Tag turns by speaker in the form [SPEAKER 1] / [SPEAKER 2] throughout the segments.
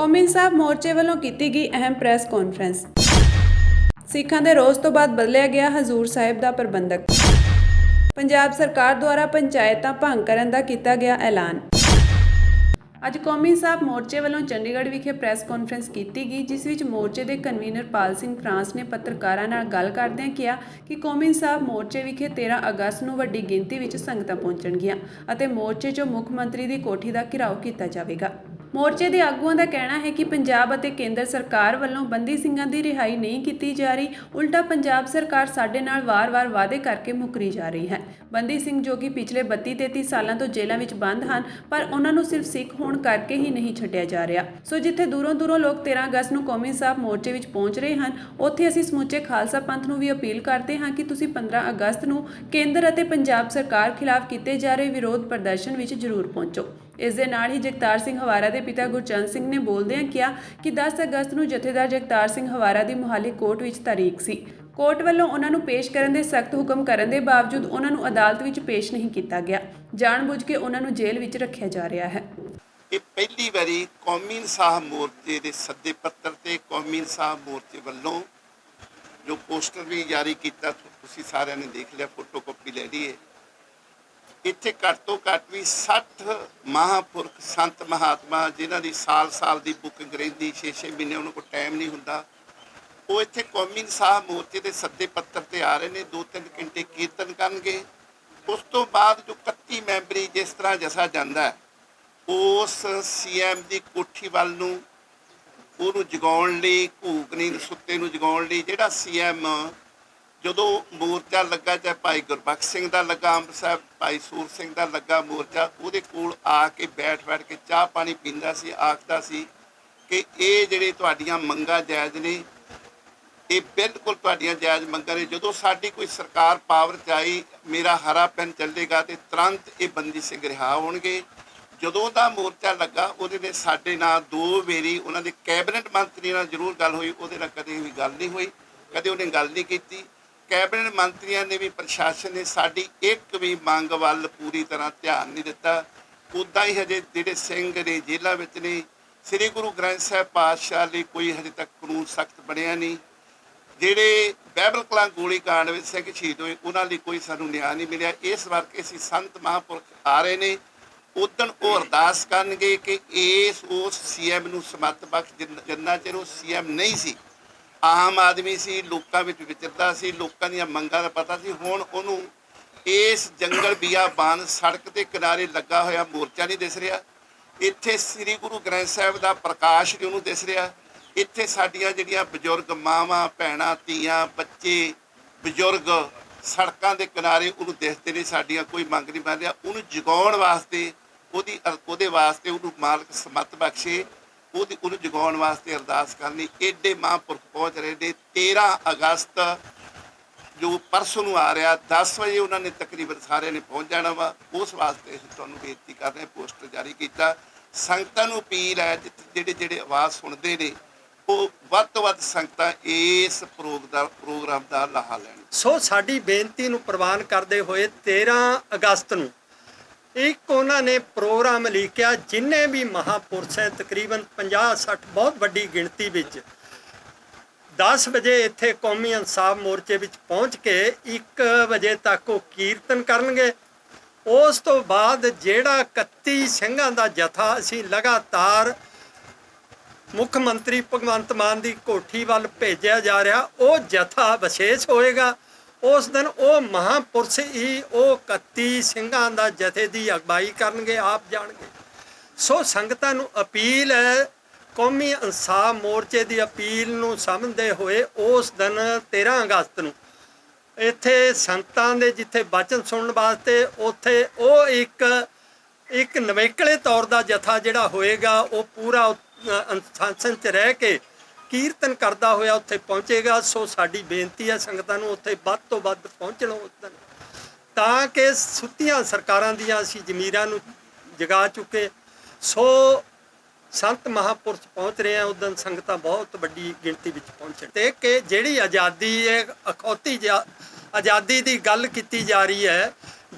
[SPEAKER 1] ਕੌਮੀ ਇਨਸਾਫ ਮੋਰਚੇ ਵੱਲੋਂ ਕੀਤੀ ਗਈ ਅਹਿਮ ਪ੍ਰੈਸ ਕਾਨਫਰੰਸ। ਸਿੱਖਾਂ ਦੇ ਰੋਸ ਤੋਂ ਬਾਅਦ ਬਦਲਿਆ ਗਿਆ ਹਜ਼ੂਰ ਸਾਹਿਬ ਦਾ ਪ੍ਰਬੰਧਕ। ਪੰਜਾਬ ਸਰਕਾਰ ਦੁਆਰਾ ਪੰਚਾਇਤਾਂ ਭੰਗ ਕਰਨ ਦਾ ਕੀਤਾ ਗਿਆ ਐਲਾਨ। ਅੱਜ ਕੌਮੀ ਇਨਸਾਫ ਮੋਰਚੇ ਵੱਲੋਂ ਚੰਡੀਗੜ੍ਹ ਵਿਖੇ ਪ੍ਰੈਸ ਕਾਨਫਰੰਸ ਕੀਤੀ ਗਈ, ਜਿਸ ਵਿੱਚ ਮੋਰਚੇ ਦੇ ਕਨਵੀਨਰ ਪਾਲ ਸਿੰਘ ਫਰਾਂਸ ਨੇ ਪੱਤਰਕਾਰਾਂ ਨਾਲ ਗੱਲ ਕਰਦਿਆਂ ਕਿਹਾ ਕਿ ਕੌਮੀ ਇਨਸਾਫ ਮੋਰਚੇ ਵਿਖੇ 13 ਅਗਸਤ ਨੂੰ ਵੱਡੀ ਗਿਣਤੀ ਵਿੱਚ ਸੰਗਤਾਂ ਪਹੁੰਚਣਗੀਆਂ ਅਤੇ ਮੋਰਚੇ 'ਚੋਂ ਮੁੱਖ ਮੰਤਰੀ ਦੀ ਕੋਠੀ ਦਾ ਘਿਰਾਓ ਕੀਤਾ ਜਾਵੇਗਾ। ਮੋਰਚੇ ਦੇ ਆਗੂਆਂ ਦਾ ਕਹਿਣਾ ਹੈ ਕਿ ਪੰਜਾਬ ਅਤੇ ਕੇਂਦਰ ਸਰਕਾਰ ਵੱਲੋਂ ਬੰਦੀ ਸਿੰਘਾਂ ਦੀ ਰਿਹਾਈ ਨਹੀਂ ਕੀਤੀ ਜਾ ਰਹੀ, ਉਲਟਾ ਪੰਜਾਬ ਸਰਕਾਰ ਸਾਡੇ ਨਾਲ ਵਾਰ-ਵਾਰ ਵਾਅਦੇ ਕਰਕੇ ਮੁੱਕਰੀ ਜਾ ਰਹੀ ਹੈ। ਬੰਦੀ ਸਿੰਘ ਜੋ ਕਿ ਪਿਛਲੇ 32-33 ਸਾਲਾਂ ਤੋਂ ਜੇਲ੍ਹਾਂ ਵਿੱਚ ਬੰਦ ਹਨ, ਪਰ ਉਹਨਾਂ ਨੂੰ ਸਿਰਫ ਸਿੱਖ ਹੋਣ ਕਰਕੇ ਹੀ ਨਹੀਂ ਛੱਡਿਆ ਜਾ ਰਿਹਾ। ਸੋ ਜਿੱਥੇ ਦੂਰੋਂ ਲੋਕ 13 ਅਗਸਤ ਨੂੰ ਕੌਮੀ ਇਨਸਾਫ ਮੋਰਚੇ ਵਿੱਚ ਪਹੁੰਚ ਰਹੇ ਹਨ, ਉੱਥੇ ਅਸੀਂ ਸਮੁੱਚੇ ਖਾਲਸਾ ਪੰਥ ਨੂੰ ਵੀ ਅਪੀਲ ਕਰਦੇ ਹਾਂ ਕਿ ਤੁਸੀਂ 15 ਅਗਸਤ ਨੂੰ ਕੇਂਦਰ ਅਤੇ ਪੰਜਾਬ ਸਰਕਾਰ ਖਿਲਾਫ ਕੀਤੇ ਜਾ ਰਹੇ ਵਿਰੋਧ ਪ੍ਰਦਰਸ਼ਨ ਵਿੱਚ ਜ਼ਰੂਰ ਪਹੁੰਚੋ। ਇਸ ਦੇ ਨਾਲ ਹੀ ਜਗਤਾਰ ਸਿੰਘ ਹਵਾਰਾ ਦੇ ਪਿਤਾ ਗੁਰਚਰਨ ਸਿੰਘ ਨੇ ਬੋਲਦਿਆਂ ਕਿਹਾ ਕਿ 10 ਅਗਸਤ ਨੂੰ ਜਥੇਦਾਰ ਜਗਤਾਰ ਸਿੰਘ ਹਵਾਰਾ ਦੀ ਮੁਹਾਲੀ ਕੋਰਟ ਵਿੱਚ ਤਾਰੀਖ ਸੀ। ਕੋਰਟ ਵੱਲੋਂ ਉਹਨਾਂ ਨੂੰ ਪੇਸ਼ ਕਰਨ ਦੇ ਸਖਤ ਹੁਕਮ ਕਰਨ ਦੇ ਬਾਵਜੂਦ ਉਹਨਾਂ ਨੂੰ ਅਦਾਲਤ ਵਿੱਚ ਪੇਸ਼ ਨਹੀਂ ਕੀਤਾ ਗਿਆ। ਜਾਣਬੁੱਝ ਕੇ ਉਹਨਾਂ ਨੂੰ ਜੇਲ੍ਹ ਵਿੱਚ ਰੱਖਿਆ ਜਾ ਰਿਹਾ ਹੈ।
[SPEAKER 2] ਇਹ ਪਹਿਲੀ ਵਾਰੀ ਕੌਮੀ ਇਨਸਾਫ ਮੋਰਚੇ ਦੇ ਸੱਦੇ ਪੱਤਰ ਤੇ ਕੌਮੀ ਇਨਸਾਫ ਮੋਰਚੇ ਵੱਲੋਂ ਜੋ ਪੋਸਟਰ ਵੀ ਜਾਰੀ ਕੀਤਾ, ਤੁਸੀਂ ਸਾਰਿਆਂ ਨੇ ਦੇਖ ਲਿਆ, ਫੋਟੋ ਕਾਪੀ ਲੈ ਲਈ ਹੈ। ਇੱਥੇ ਘੱਟ ਤੋਂ ਘੱਟ ਵੀ 60 ਮਹਾਂਪੁਰਖ ਸੰਤ ਮਹਾਤਮਾ ਜਿਨ੍ਹਾਂ ਦੀ ਸਾਲ ਦੀ ਬੁਕਿੰਗ ਰਹਿੰਦੀ, 6 ਮਹੀਨੇ ਉਹਨਾਂ ਕੋਲ ਟਾਈਮ ਨਹੀਂ ਹੁੰਦਾ, ਉਹ ਇੱਥੇ ਕੌਮੀ ਇਨਸਾਫ ਮੋਰਚੇ ਦੇ ਸੱਦੇ ਪੱਤਰ ਤੇ ਆ ਰਹੇ ਨੇ। 2-3 ਘੰਟੇ ਕੀਰਤਨ ਕਰਨਗੇ। ਉਸ ਤੋਂ ਬਾਅਦ ਜੋ 31 ਮੈਂਬਰੀ ਜਿਸ ਤਰ੍ਹਾਂ ਜਥਾ ਜਾਂਦਾ ਹੈ, ਉਸ CM ਦੀ ਕੋਠੀ ਵੱਲ ਨੂੰ ਉਹਨੂੰ ਜਗਾਉਣ ਲਈ, ਘੂਕ ਨੀਂਦ ਸੁੱਤੇ ਨੂੰ ਜਗਾਉਣ ਲਈ, ਜਿਹੜਾ CM ਜਦੋਂ ਮੋਰਚਾ ਲੱਗਾ, ਚਾਹੇ ਭਾਈ ਗੁਰਬਖਸ਼ ਸਿੰਘ ਦਾ ਲੱਗਾ ਅੰਮ੍ਰਿਤਸਰ, ਭਾਈ ਸੂਰ ਸਿੰਘ ਦਾ ਲੱਗਾ ਮੋਰਚਾ, ਉਹਦੇ ਕੋਲ ਆ ਕੇ ਬੈਠ ਕੇ ਚਾਹ ਪਾਣੀ ਪੀਂਦਾ ਸੀ, ਆਖਦਾ ਸੀ ਕਿ ਇਹ ਜਿਹੜੇ ਤੁਹਾਡੀਆਂ ਮੰਗਾਂ ਜਾਇਜ਼ ਨੇ, ਇਹ ਬਿਲਕੁਲ ਤੁਹਾਡੀਆਂ ਜਾਇਜ਼ ਮੰਗਾਂ ਨੇ। ਜਦੋਂ ਸਾਡੀ ਕੋਈ ਸਰਕਾਰ ਪਾਵਰ 'ਚ ਆਈ, ਮੇਰਾ ਹਰਾ ਪੈਨ ਚੱਲੇਗਾ ਤੇ ਤੁਰੰਤ ਇਹ ਬੰਦੀ ਸਿੰਘ ਰਿਹਾ ਹੋਣਗੇ। ਜਦੋਂ ਦਾ ਮੋਰਚਾ ਲੱਗਾ, ਉਹਦੇ ਨੇ ਸਾਡੇ ਨਾਲ 2 ਵਾਰੀ ਉਹਨਾਂ ਦੇ ਕੈਬਨਿਟ ਮੰਤਰੀ ਨਾਲ ਜ਼ਰੂਰ ਗੱਲ ਹੋਈ, ਉਹਦੇ ਨਾਲ ਕਦੇ ਵੀ ਗੱਲ ਨਹੀਂ ਹੋਈ, ਕਦੇ ਉਹਨੇ ਗੱਲ ਨਹੀਂ ਕੀਤੀ। ਕੈਬਨਿਟ ਮੰਤਰੀਆਂ ਨੇ ਵੀ, ਪ੍ਰਸ਼ਾਸਨ ਨੇ ਸਾਡੀ ਇੱਕ ਵੀ ਮੰਗ ਵੱਲ ਪੂਰੀ ਤਰ੍ਹਾਂ ਧਿਆਨ ਨਹੀਂ ਦਿੱਤਾ। ਉੱਦਾਂ ਹੀ ਹਜੇ ਜਿਹੜੇ ਸਿੰਘ ਨੇ ਜੇਲ੍ਹਾਂ ਵਿੱਚ ਨੇ, ਸ੍ਰੀ ਗੁਰੂ ਗ੍ਰੰਥ ਸਾਹਿਬ ਪਾਤਸ਼ਾਹ ਲਈ ਕੋਈ ਹਜੇ ਤੱਕ ਕਾਨੂੰਨ ਸਖਤ ਬਣਿਆ ਨਹੀਂ। ਜਿਹੜੇ ਬਾਈਬਲ ਕਲਾਂ ਗੋਲੀ ਕਾਂਡ ਵਿੱਚ ਸਿੰਘ ਸ਼ਹੀਦ ਹੋਏ, ਉਹਨਾਂ ਲਈ ਕੋਈ ਸਾਨੂੰ ਨਿਆਂ ਨਹੀਂ ਮਿਲਿਆ। ਇਸ ਕਰਕੇ ਅਸੀਂ ਸੰਤ ਮਹਾਂਪੁਰਖ ਆ ਰਹੇ ਨੇ, ਉਦਣ ਉਹ ਅਰਦਾਸ ਕਰਨਗੇ ਕਿ ਉਸ CM ਨੂੰ ਸਮੱਤ ਬਖਸ਼। ਜਿੰਨਾ ਚਿਰ ਉਹ CM ਨਹੀਂ ਸੀ, ਆਮ ਆਦਮੀ ਸੀ, ਲੋਕਾਂ ਵਿੱਚ ਵਿਚਰਦਾ ਸੀ, ਲੋਕਾਂ ਦੀਆਂ ਮੰਗਾਂ ਦਾ ਪਤਾ ਸੀ, ਹੁਣ ਉਹਨੂੰ ਇਸ ਜੰਗਲ ਬਿਆਬਾਨ ਸੜਕ ਦੇ ਕਿਨਾਰੇ ਲੱਗਾ ਹੋਇਆ ਮੋਰਚਾ ਨਹੀਂ ਦਿਸ ਰਿਹਾ। ਇੱਥੇ ਸ੍ਰੀ ਗੁਰੂ ਗ੍ਰੰਥ ਸਾਹਿਬ ਦਾ ਪ੍ਰਕਾਸ਼ ਨਹੀਂ ਉਹਨੂੰ ਦਿਸ ਰਿਹਾ। ਇੱਥੇ ਸਾਡੀਆਂ ਜਿਹੜੀਆਂ ਬਜ਼ੁਰਗ ਮਾਵਾਂ, ਭੈਣਾਂ, ਧੀਆਂ, ਬੱਚੇ, ਬਜ਼ੁਰਗ ਸੜਕਾਂ ਦੇ ਕਿਨਾਰੇ ਉਹਨੂੰ ਦਿਸਦੇ ਨੇ। ਸਾਡੀਆਂ ਕੋਈ ਮੰਗ ਨਹੀਂ ਬਣ ਰਿਹਾ। ਉਹਨੂੰ ਜਗਾਉਣ ਵਾਸਤੇ, ਉਹਦੇ ਵਾਸਤੇ ਉਹਨੂੰ ਮਾਲਕ ਸਮੱਤ ਬਖਸ਼ੇ, ਉਹਨੂੰ ਜਗਾਉਣ ਵਾਸਤੇ ਅਰਦਾਸ ਕਰਨੀ। ਏਡੇ ਮਹਾਂਪੁਰਖ ਪਹੁੰਚ ਰਹੇ ਨੇ। 13 ਅਗਸਤ ਜੋ ਪਰਸੋਂ ਨੂੰ ਆ ਰਿਹਾ, 10 ਵਜੇ ਉਹਨਾਂ ਨੇ ਤਕਰੀਬਨ ਸਾਰਿਆਂ ਨੇ ਪਹੁੰਚ ਜਾਣਾ ਵਾ। ਉਸ ਵਾਸਤੇ ਅਸੀਂ ਤੁਹਾਨੂੰ ਬੇਨਤੀ ਕਰ ਰਹੇ, ਪੋਸਟਰ ਜਾਰੀ ਕੀਤਾ। ਸੰਗਤਾਂ ਨੂੰ ਅਪੀਲ ਹੈ, ਜਿਹੜੇ ਆਵਾਜ਼ ਸੁਣਦੇ ਨੇ, ਉਹ ਵੱਧ ਤੋਂ ਵੱਧ ਸੰਗਤਾਂ ਇਸ ਪ੍ਰੋਗਰਾਮ ਦਾ ਲਾਹਾ ਲੈਣ।
[SPEAKER 3] ਸੋ ਸਾਡੀ ਬੇਨਤੀ ਨੂੰ ਪ੍ਰਵਾਨ ਕਰਦੇ ਹੋਏ 13 ਅਗਸਤ ਨੂੰ ਇੱਕ ਉਹਨਾਂ ਨੇ ਪ੍ਰੋਗਰਾਮ ਲਿਖਿਆ, ਜਿੰਨੇ ਵੀ ਮਹਾਂਪੁਰਸ਼ ਹੈ, ਤਕਰੀਬਨ 50-60 ਬਹੁਤ ਵੱਡੀ ਗਿਣਤੀ ਵਿੱਚ 10 ਵਜੇ ਇੱਥੇ ਕੌਮੀ ਇਨਸਾਫ ਮੋਰਚੇ ਵਿੱਚ ਪਹੁੰਚ ਕੇ 1 ਵਜੇ ਤੱਕ ਉਹ ਕੀਰਤਨ ਕਰਨਗੇ। ਉਸ ਤੋਂ ਬਾਅਦ ਜਿਹੜਾ 31 ਸਿੰਘਾਂ ਦਾ ਜਥਾ ਅਸੀਂ ਲਗਾਤਾਰ ਮੁੱਖ ਮੰਤਰੀ ਭਗਵੰਤ ਮਾਨ ਦੀ ਕੋਠੀ ਵੱਲ ਭੇਜਿਆ ਜਾ ਰਿਹਾ, ਉਹ ਜਥਾ ਵਿਸ਼ੇਸ਼ ਹੋਏਗਾ। ਉਸ ਦਿਨ ਉਹ ਮਹਾਂਪੁਰਸ਼ ਹੀ ਉਹ 31 ਸਿੰਘਾਂ ਦਾ ਜਥੇ ਦੀ ਅਗਵਾਈ ਕਰਨਗੇ, ਆਪ ਜਾਣਗੇ। ਸੋ ਸੰਗਤਾਂ ਨੂੰ ਅਪੀਲ ਹੈ, ਕੌਮੀ ਇਨਸਾਫ ਮੋਰਚੇ ਦੀ ਅਪੀਲ ਨੂੰ ਸਮਝਦੇ ਹੋਏ ਉਸ ਦਿਨ 13 ਅਗਸਤ ਨੂੰ ਇੱਥੇ ਸੰਗਤਾਂ ਦੇ ਜਿੱਥੇ ਬਚਨ ਸੁਣਨ ਵਾਸਤੇ, ਉੱਥੇ ਉਹ ਇੱਕ ਨਵੇਕਲੇ ਤੌਰ ਦਾ ਜਥਾ ਜਿਹੜਾ ਹੋਏਗਾ, ਉਹ ਪੂਰਾ ਅਨੁਸ਼ਾਸਨ 'ਚ ਰਹਿ ਕੇ ਕੀਰਤਨ ਕਰਦਾ ਹੋਇਆ ਉੱਥੇ ਪਹੁੰਚੇਗਾ। ਸੋ ਸਾਡੀ ਬੇਨਤੀ ਹੈ ਸੰਗਤਾਂ ਨੂੰ ਉੱਥੇ ਵੱਧ ਤੋਂ ਵੱਧ ਪਹੁੰਚਣ ਉਸ ਦਿਨ, ਤਾਂ ਕਿ ਸੁੱਤੀਆਂ ਸਰਕਾਰਾਂ ਦੀਆਂ ਅਸੀਂ ਜ਼ਮੀਰਾਂ ਨੂੰ ਜਗਾ ਚੁੱਕੇ। ਸੋ ਸੰਤ ਮਹਾਂਪੁਰਸ਼ ਪਹੁੰਚ ਰਹੇ ਆ, ਉਸ ਦਿਨ ਸੰਗਤਾਂ ਬਹੁਤ ਵੱਡੀ ਗਿਣਤੀ ਵਿੱਚ ਪਹੁੰਚਣ। ਤੇ ਕਿ ਜਿਹੜੀ ਆਜ਼ਾਦੀ ਹੈ, ਅਖੌਤੀ ਆਜ਼ਾਦੀ ਦੀ ਗੱਲ ਕੀਤੀ ਜਾ ਰਹੀ ਹੈ,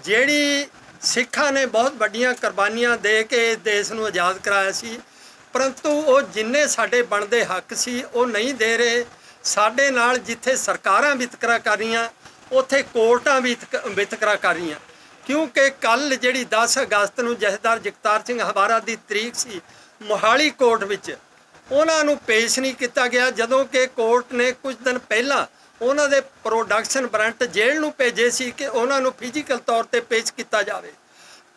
[SPEAKER 3] ਜਿਹੜੀ ਸਿੱਖਾਂ ਨੇ ਬਹੁਤ ਵੱਡੀਆਂ ਕੁਰਬਾਨੀਆਂ ਦੇ ਕੇ ਇਸ ਦੇਸ਼ ਨੂੰ ਆਜ਼ਾਦ ਕਰਾਇਆ ਸੀ, परंतु वो जिन्ने साडे बनदे हक सी वो नहीं दे रहे। साडे नाल जिथे सरकारां वितकरा कर रहीआं उत्थे कोर्टां भी वितकरा कर रहीआं, क्योंकि कल जिहड़ी 10 अगस्त नूं जथेदार जगतार सिंह हवारा की तरीक सी मोहाली कोर्ट विच उन्हां नूं पेश नहीं किया गया, जदों कि कोर्ट ने कुछ दिन पहला उन्हां दे प्रोडक्शन वारंट जेल नूं भेजे सी कि उन्हां नूं फिजिकल तौर ते पेश किया जाए,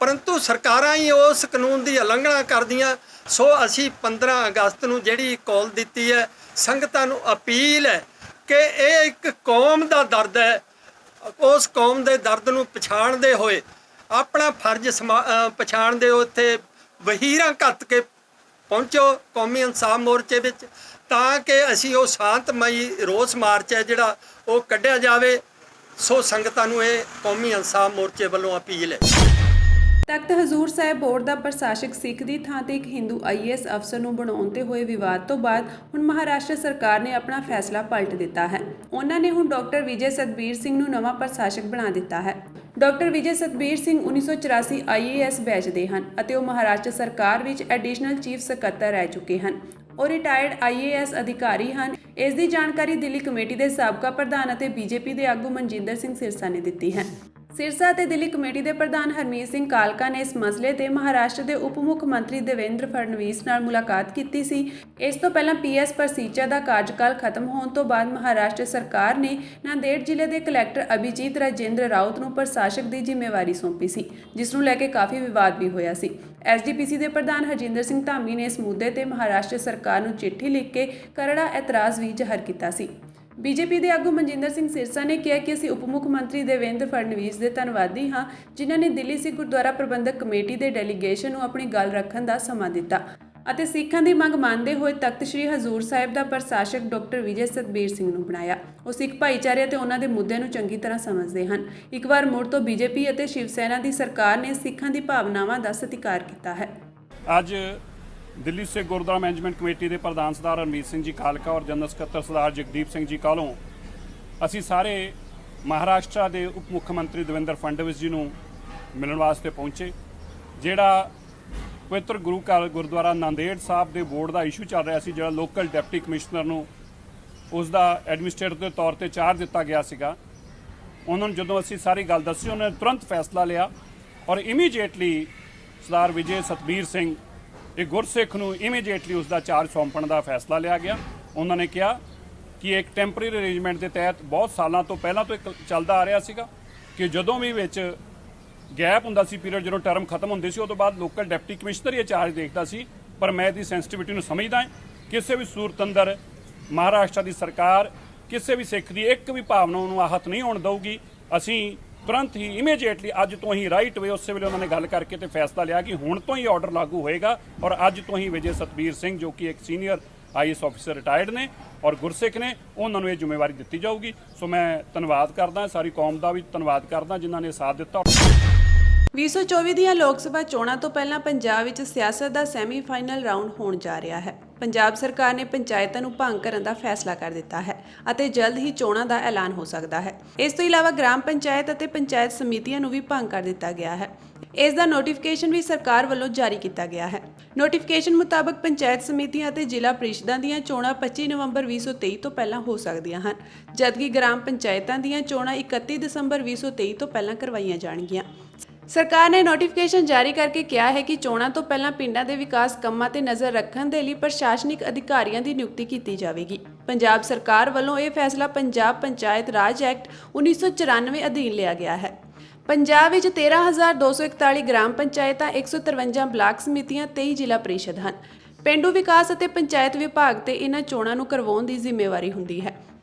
[SPEAKER 3] परंतु सरकारां ही उस कानून की उलंघना करदियां। सो असी 15 अगस्त नूं जिहड़ी कॉल दित्ती है, संगतां नूं अपील है कि ये एक कौम का दर्द है, उस कौम के दर्द नूं पछाणदे होए अपना फर्ज पछाणदे उत्थे वहीरां घत के पहुँचो कौमी इंसाफ मोर्चे विच, तां कि असी वो शांतमई रोस मार्च है जिहड़ा वो कढ़िया जावे। सो संगतां नूं ये कौमी इंसाफ मोर्चे वालों अपील है।
[SPEAKER 1] ਤਖਤ ਹਜ਼ੂਰ ਸਾਹਿਬ ਬੋਰਡ ਦਾ ਪ੍ਰਸ਼ਾਸਕ ਸਿੱਖ ਦੀ ਥਾਂ ਤੇ ਇੱਕ ਹਿੰਦੂ ਆਈਏਐਸ ਅਫਸਰ ਨੂੰ ਬਣਾਉਣ ਤੇ ਹੋਏ ਵਿਵਾਦ ਤੋਂ ਬਾਅਦ ਹੁਣ ਮਹਾਰਾਸ਼ਟਰ ਸਰਕਾਰ ਨੇ ਆਪਣਾ ਫੈਸਲਾ ਪਲਟ ਦਿੱਤਾ ਹੈ। ਉਹਨਾਂ ਨੇ ਹੁਣ ਡਾਕਟਰ ਵਿਜੇ ਸਤਬੀਰ ਸਿੰਘ ਨੂੰ ਨਵਾਂ ਪ੍ਰਸ਼ਾਸਕ ਬਣਾ ਦਿੱਤਾ ਹੈ। Doctor Vijay Satbir Singh 1984 IAS batch ਦੇ ਹਨ ਅਤੇ ਉਹ ਮਹਾਰਾਸ਼ਟਰ ਸਰਕਾਰ ਵਿੱਚ ਐਡੀਸ਼ਨਲ ਚੀਫ ਸਕੱਤਰ ਰਹਿ ਚੁੱਕੇ ਹਨ। ਉਹ ਰਿਟਾਇਰਡ ਆਈਏਐਸ ਅਧਿਕਾਰੀ ਹਨ। ਇਸ ਦੀ ਜਾਣਕਾਰੀ ਦਿੱਲੀ ਕਮੇਟੀ ਦੇ ਸਾਬਕਾ ਪ੍ਰਧਾਨ ਅਤੇ ਬੀਜੇਪੀ ਦੇ ਆਗੂ ਮਨਜਿੰਦਰ ਸਿੰਘ ਸਿਰਸਾ ਨੇ ਦਿੱਤੀ ਹੈ। ਸਿਰਸਾ ਅਤੇ ਦਿੱਲੀ ਕਮੇਟੀ ਦੇ ਪ੍ਰਧਾਨ ਹਰਮੀਤ ਸਿੰਘ ਕਾਲਕਾ ਨੇ ਇਸ ਮਸਲੇ ਤੇ ਮਹਾਰਾਸ਼ਟਰ ਦੇ ਉਪ ਮੁੱਖ ਮੰਤਰੀ ਦੇਵੇਂਦਰ ਫਡਨਵੀਸ ਨਾਲ ਮੁਲਾਕਾਤ ਕੀਤੀ ਸੀ। ਇਸ ਤੋਂ ਪਹਿਲਾਂ ਪੀਐਸ ਪਰਸੀਚਾ ਦਾ ਕਾਰਜਕਾਲ ਖਤਮ ਹੋਣ ਤੋਂ ਬਾਅਦ ਮਹਾਰਾਸ਼ਟਰ ਸਰਕਾਰ ਨੇ ਨਾਂਦੇੜ ਜ਼ਿਲ੍ਹੇ ਦੇ ਕਲੈਕਟਰ ਅਭਿਜੀਤ ਰਾਜੇਂਦਰ ਰਾਉਤ ਨੂੰ ਪ੍ਰਸ਼ਾਸਕ ਦੀ ਜ਼ਿੰਮੇਵਾਰੀ ਸੌਂਪੀ ਸੀ, ਜਿਸ ਨੂੰ ਲੈ ਕੇ ਕਾਫੀ ਵਿਵਾਦ ਵੀ ਹੋਇਆ ਸੀ। ਐਸਡੀਪੀਸੀ ਦੇ ਪ੍ਰਧਾਨ ਹਰਜਿੰਦਰ ਸਿੰਘ ਧਾਮੀ ਨੇ ਇਸ ਮੁੱਦੇ ਤੇ ਮਹਾਰਾਸ਼ਟਰ ਸਰਕਾਰ ਨੂੰ ਚਿੱਠੀ ਲਿਖ ਕੇ ਕਰੜਾ ਇਤਰਾਜ਼ ਵੀ ਜ਼ਾਹਰ ਕੀਤਾ ਸੀ। ਬੀਜੇਪੀ ਦੇ ਆਗੂ ਮਨਜਿੰਦਰ ਸਿੰਘ ਸਿਰਸਾ ਨੇ ਕਿਹਾ ਕਿ ਅਸੀਂ ਉਪ ਮੁੱਖ ਮੰਤਰੀ ਦੇਵੇਂਦਰ ਫਡਨਵੀਸ ਦੇ ਧੰਨਵਾਦੀ ਹਾਂ, ਜਿਨ੍ਹਾਂ ਨੇ ਦਿੱਲੀ ਸਿੱਖ ਗੁਰਦੁਆਰਾ ਪ੍ਰਬੰਧਕ ਕਮੇਟੀ ਦੇ ਡੈਲੀਗੇਸ਼ਨ ਨੂੰ ਆਪਣੀ ਗੱਲ ਰੱਖਣ ਦਾ ਸਮਾਂ ਦਿੱਤਾ ਅਤੇ ਸਿੱਖਾਂ ਦੀ ਮੰਗ ਮੰਨਦੇ ਹੋਏ ਤਖਤ ਸ੍ਰੀ ਹਜ਼ੂਰ ਸਾਹਿਬ ਦਾ ਪ੍ਰਸ਼ਾਸਕ ਡਾਕਟਰ ਵਿਜੇ ਸਤਬੀਰ ਸਿੰਘ ਨੂੰ ਬਣਾਇਆ। ਉਹ ਸਿੱਖ ਭਾਈਚਾਰੇ ਅਤੇ ਉਹਨਾਂ ਦੇ ਮੁੱਦਿਆਂ ਨੂੰ ਚੰਗੀ ਤਰ੍ਹਾਂ ਸਮਝਦੇ ਹਨ। ਇੱਕ ਵਾਰ ਮੁੜ ਤੋਂ ਬੀਜੇਪੀ ਅਤੇ ਸ਼ਿਵ ਸੈਨਾ ਦੀ ਸਰਕਾਰ ਨੇ ਸਿੱਖਾਂ ਦੀ ਭਾਵਨਾਵਾਂ ਦਾ ਸਤਿਕਾਰ ਕੀਤਾ ਹੈ।
[SPEAKER 4] ਅੱਜ ਦਿੱਲੀ ਸਿੱਖ ਗੁਰਦੁਆਰਾ ਮੈਨੇਜਮੈਂਟ ਕਮੇਟੀ ਦੇ ਪ੍ਰਧਾਨ ਸਰਦਾਰ ਹਰਮੀਤ ਸਿੰਘ ਜੀ ਕਾਲਕਾ ਔਰ ਜਨਰਲ ਸਕੱਤਰ ਸਰਦਾਰ ਜਗਦੀਪ ਸਿੰਘ ਜੀ ਕਾਲੋਂ ਅਸੀਂ ਸਾਰੇ ਮਹਾਰਾਸ਼ਟਰ ਦੇ ਉਪ ਮੁੱਖ ਮੰਤਰੀ ਦੇਵੇਂਦਰ ਫਡਨਵੀਸ ਜੀ ਨੂੰ ਮਿਲਣ ਵਾਸਤੇ ਪਹੁੰਚੇ। ਜਿਹੜਾ ਪਵਿੱਤਰ ਗੁਰੂ ਘਰ ਗੁਰਦੁਆਰਾ ਨਾਂਦੇੜ ਸਾਹਿਬ ਦੇ ਬੋਰਡ ਦਾ ਇਸ਼ੂ ਚੱਲ ਰਿਹਾ ਸੀ, ਜਿਹੜਾ ਲੋਕਲ ਡਿਪਟੀ ਕਮਿਸ਼ਨਰ ਨੂੰ ਉਸ ਦਾ ਐਡਮਿਨਿਸਟ੍ਰੇਟਰ ਦੇ ਤੌਰ ਤੇ ਚਾਰਜ ਦਿੱਤਾ ਗਿਆ ਸੀਗਾ, ਉਹਨਾਂ ਨੂੰ ਜਦੋਂ ਅਸੀਂ ਸਾਰੀ ਗੱਲ ਦੱਸੀ ਉਹਨਾਂ ਨੇ ਤੁਰੰਤ ਫੈਸਲਾ ਲਿਆ ਔਰ ਇਮੀਡੀਏਟਲੀ ਸਰਦਾਰ ਵਿਜੇ ਸਤਬੀਰ ਸਿੰਘ एक गुरसिख ਨੂੰ ਇਮੀਡੀਏਟਲੀ ਉਸ ਦਾ ਚਾਰਜ ਸੌਂਪਣ ਦਾ ਫੈਸਲਾ ਲਿਆ ਗਿਆ। ਉਹਨਾਂ ਨੇ ਕਿਹਾ ਕਿ ਇੱਕ ਟੈਂਪਰੇਰੀ ਅਰੇਂਜਮੈਂਟ ਦੇ ਤਹਿਤ ਬਹੁਤ ਸਾਲਾਂ ਤੋਂ ਪਹਿਲਾਂ ਤੋਂ ਇੱਕ ਚੱਲਦਾ ਆ ਰਿਹਾ ਸੀਗਾ ਕਿ ਜਦੋਂ ਵੀ ਵਿੱਚ ਗੈਪ ਹੁੰਦਾ ਸੀ ਪੀਰੀਅਡ, ਜਦੋਂ ਟਰਮ ਖਤਮ ਹੁੰਦੀ ਸੀ, ਉਹ ਤੋਂ ਬਾਅਦ ਲੋਕਲ ਡਿਪਟੀ ਕਮਿਸ਼ਨਰ ਹੀ ਚਾਰਜ ਦੇਖਦਾ ਸੀ। ਪਰ ਮੈਂ ਇਹਦੀ ਸੈਂਸਿਟੀਵਿਟੀ ਨੂੰ ਸਮਝਦਾ ਹਾਂ। ਕਿਸੇ ਵੀ ਸੂਰਤ ਅੰਦਰ ਮਹਾਰਾਸ਼ਟਰ ਦੀ ਸਰਕਾਰ ਕਿਸੇ ਵੀ ਸਿੱਖ ਦੀ ਇੱਕ ਵੀ ਭਾਵਨਾ ਨੂੰ ਆਹਤ ਨਹੀਂ ਹੋਣ ਦਊਗੀ। ਅਸੀਂ तुरंत ही इमीडिएटली अज तो ही राइट वे उस वे उन्होंने गल करके तो फैसला लिया कि हुण तो ही ऑर्डर लागू होएगा और अज तो ही विजय सतबीर सिंह जो कि एक सीनियर IAS ऑफिसर रिटायर्ड ने और गुरसिख ने उन्होंने ये जिम्मेवारी दी जाऊगी। सो मैं धन्यवाद करदा, सारी कौम का भी धन्यवाद करदा जिन्हों ने साथ दिता।
[SPEAKER 1] 2024 ਦੀਆਂ ਲੋਕ ਸਭਾ ਚੋਣਾਂ ਤੋਂ ਪਹਿਲਾਂ ਪੰਜਾਬ ਵਿੱਚ ਸਿਆਸਤ ਦਾ ਸੈਮੀਫਾਈਨਲ ਰਾਊਂਡ ਹੋਣ ਜਾ ਰਿਹਾ ਹੈ। ਪੰਜਾਬ ਸਰਕਾਰ ਨੇ ਪੰਚਾਇਤਾਂ ਨੂੰ ਭੰਗ ਕਰਨ ਦਾ ਫੈਸਲਾ ਕਰ ਦਿੱਤਾ ਹੈ ਅਤੇ ਜਲਦ ਹੀ ਚੋਣਾਂ ਦਾ ਐਲਾਨ ਹੋ ਸਕਦਾ ਹੈ। ਇਸ ਤੋਂ ਇਲਾਵਾ ਗ੍ਰਾਮ ਪੰਚਾਇਤ ਅਤੇ ਪੰਚਾਇਤ ਸਮਿਤੀਆਂ ਨੂੰ ਵੀ ਭੰਗ ਕਰ ਦਿੱਤਾ ਗਿਆ ਹੈ। ਇਸ ਦਾ ਨੋਟੀਫਿਕੇਸ਼ਨ ਵੀ ਸਰਕਾਰ ਵੱਲੋਂ ਜਾਰੀ ਕੀਤਾ ਗਿਆ ਹੈ। ਨੋਟੀਫਿਕੇਸ਼ਨ ਮੁਤਾਬਕ ਪੰਚਾਇਤ ਸਮਿਤੀਆਂ ਅਤੇ ਜ਼ਿਲ੍ਹਾ ਪ੍ਰੀਸ਼ਦਾਂ ਦੀਆਂ ਚੋਣਾਂ 25 ਨਵੰਬਰ 2023 ਤੋਂ ਪਹਿਲਾਂ ਹੋ ਸਕਦੀਆਂ ਹਨ, ਜਦਕਿ ਗ੍ਰਾਮ ਪੰਚਾਇਤਾਂ ਦੀਆਂ ਚੋਣਾਂ 31 ਦਸੰਬਰ 2023 ਤੋਂ ਪਹਿਲਾਂ ਕਰਵਾਈਆਂ ਜਾਣਗੀਆਂ। ਸਰਕਾਰ ਨੇ ਨੋਟੀਫਿਕੇਸ਼ਨ ਜਾਰੀ ਕਰਕੇ ਕਿਹਾ ਹੈ ਕਿ ਚੋਣਾਂ ਤੋਂ ਪਹਿਲਾਂ ਪਿੰਡਾਂ ਦੇ ਵਿਕਾਸ ਕੰਮਾਂ ਤੇ ਨਜ਼ਰ ਰੱਖਣ ਦੇ ਲਈ ਪ੍ਰਸ਼ਾਸਨਿਕ ਅਧਿਕਾਰੀਆਂ ਦੀ ਨਿਯੁਕਤੀ ਕੀਤੀ ਜਾਵੇਗੀ। ਪੰਜਾਬ ਸਰਕਾਰ ਵੱਲੋਂ ਇਹ ਫੈਸਲਾ ਪੰਜਾਬ ਪੰਚਾਇਤ ਰਾਜ ਐਕਟ 1994 ਅਧੀਨ ਲਿਆ ਗਿਆ ਹੈ। ਪੰਜਾਬ ਵਿੱਚ 13,241 ਗ੍ਰਾਮ ਪੰਚਾਇਤਾਂ, 153 ਬਲਾਕ ਸਮਿਤੀਆਂ, 23 ਜ਼ਿਲ੍ਹਾ ਪ੍ਰੀਸ਼ਦ ਹਨ। ਪੇਂਡੂ ਵਿਕਾਸ ਅਤੇ ਪੰਚਾਇਤ ਵਿਭਾਗ ਤੇ ਇਹਨਾਂ ਚੋਣਾਂ ਨੂੰ ਕਰਵਾਉਣ ਦੀ ਜ਼ਿੰਮੇਵਾਰੀ ਹੁੰਦੀ ਹੈ।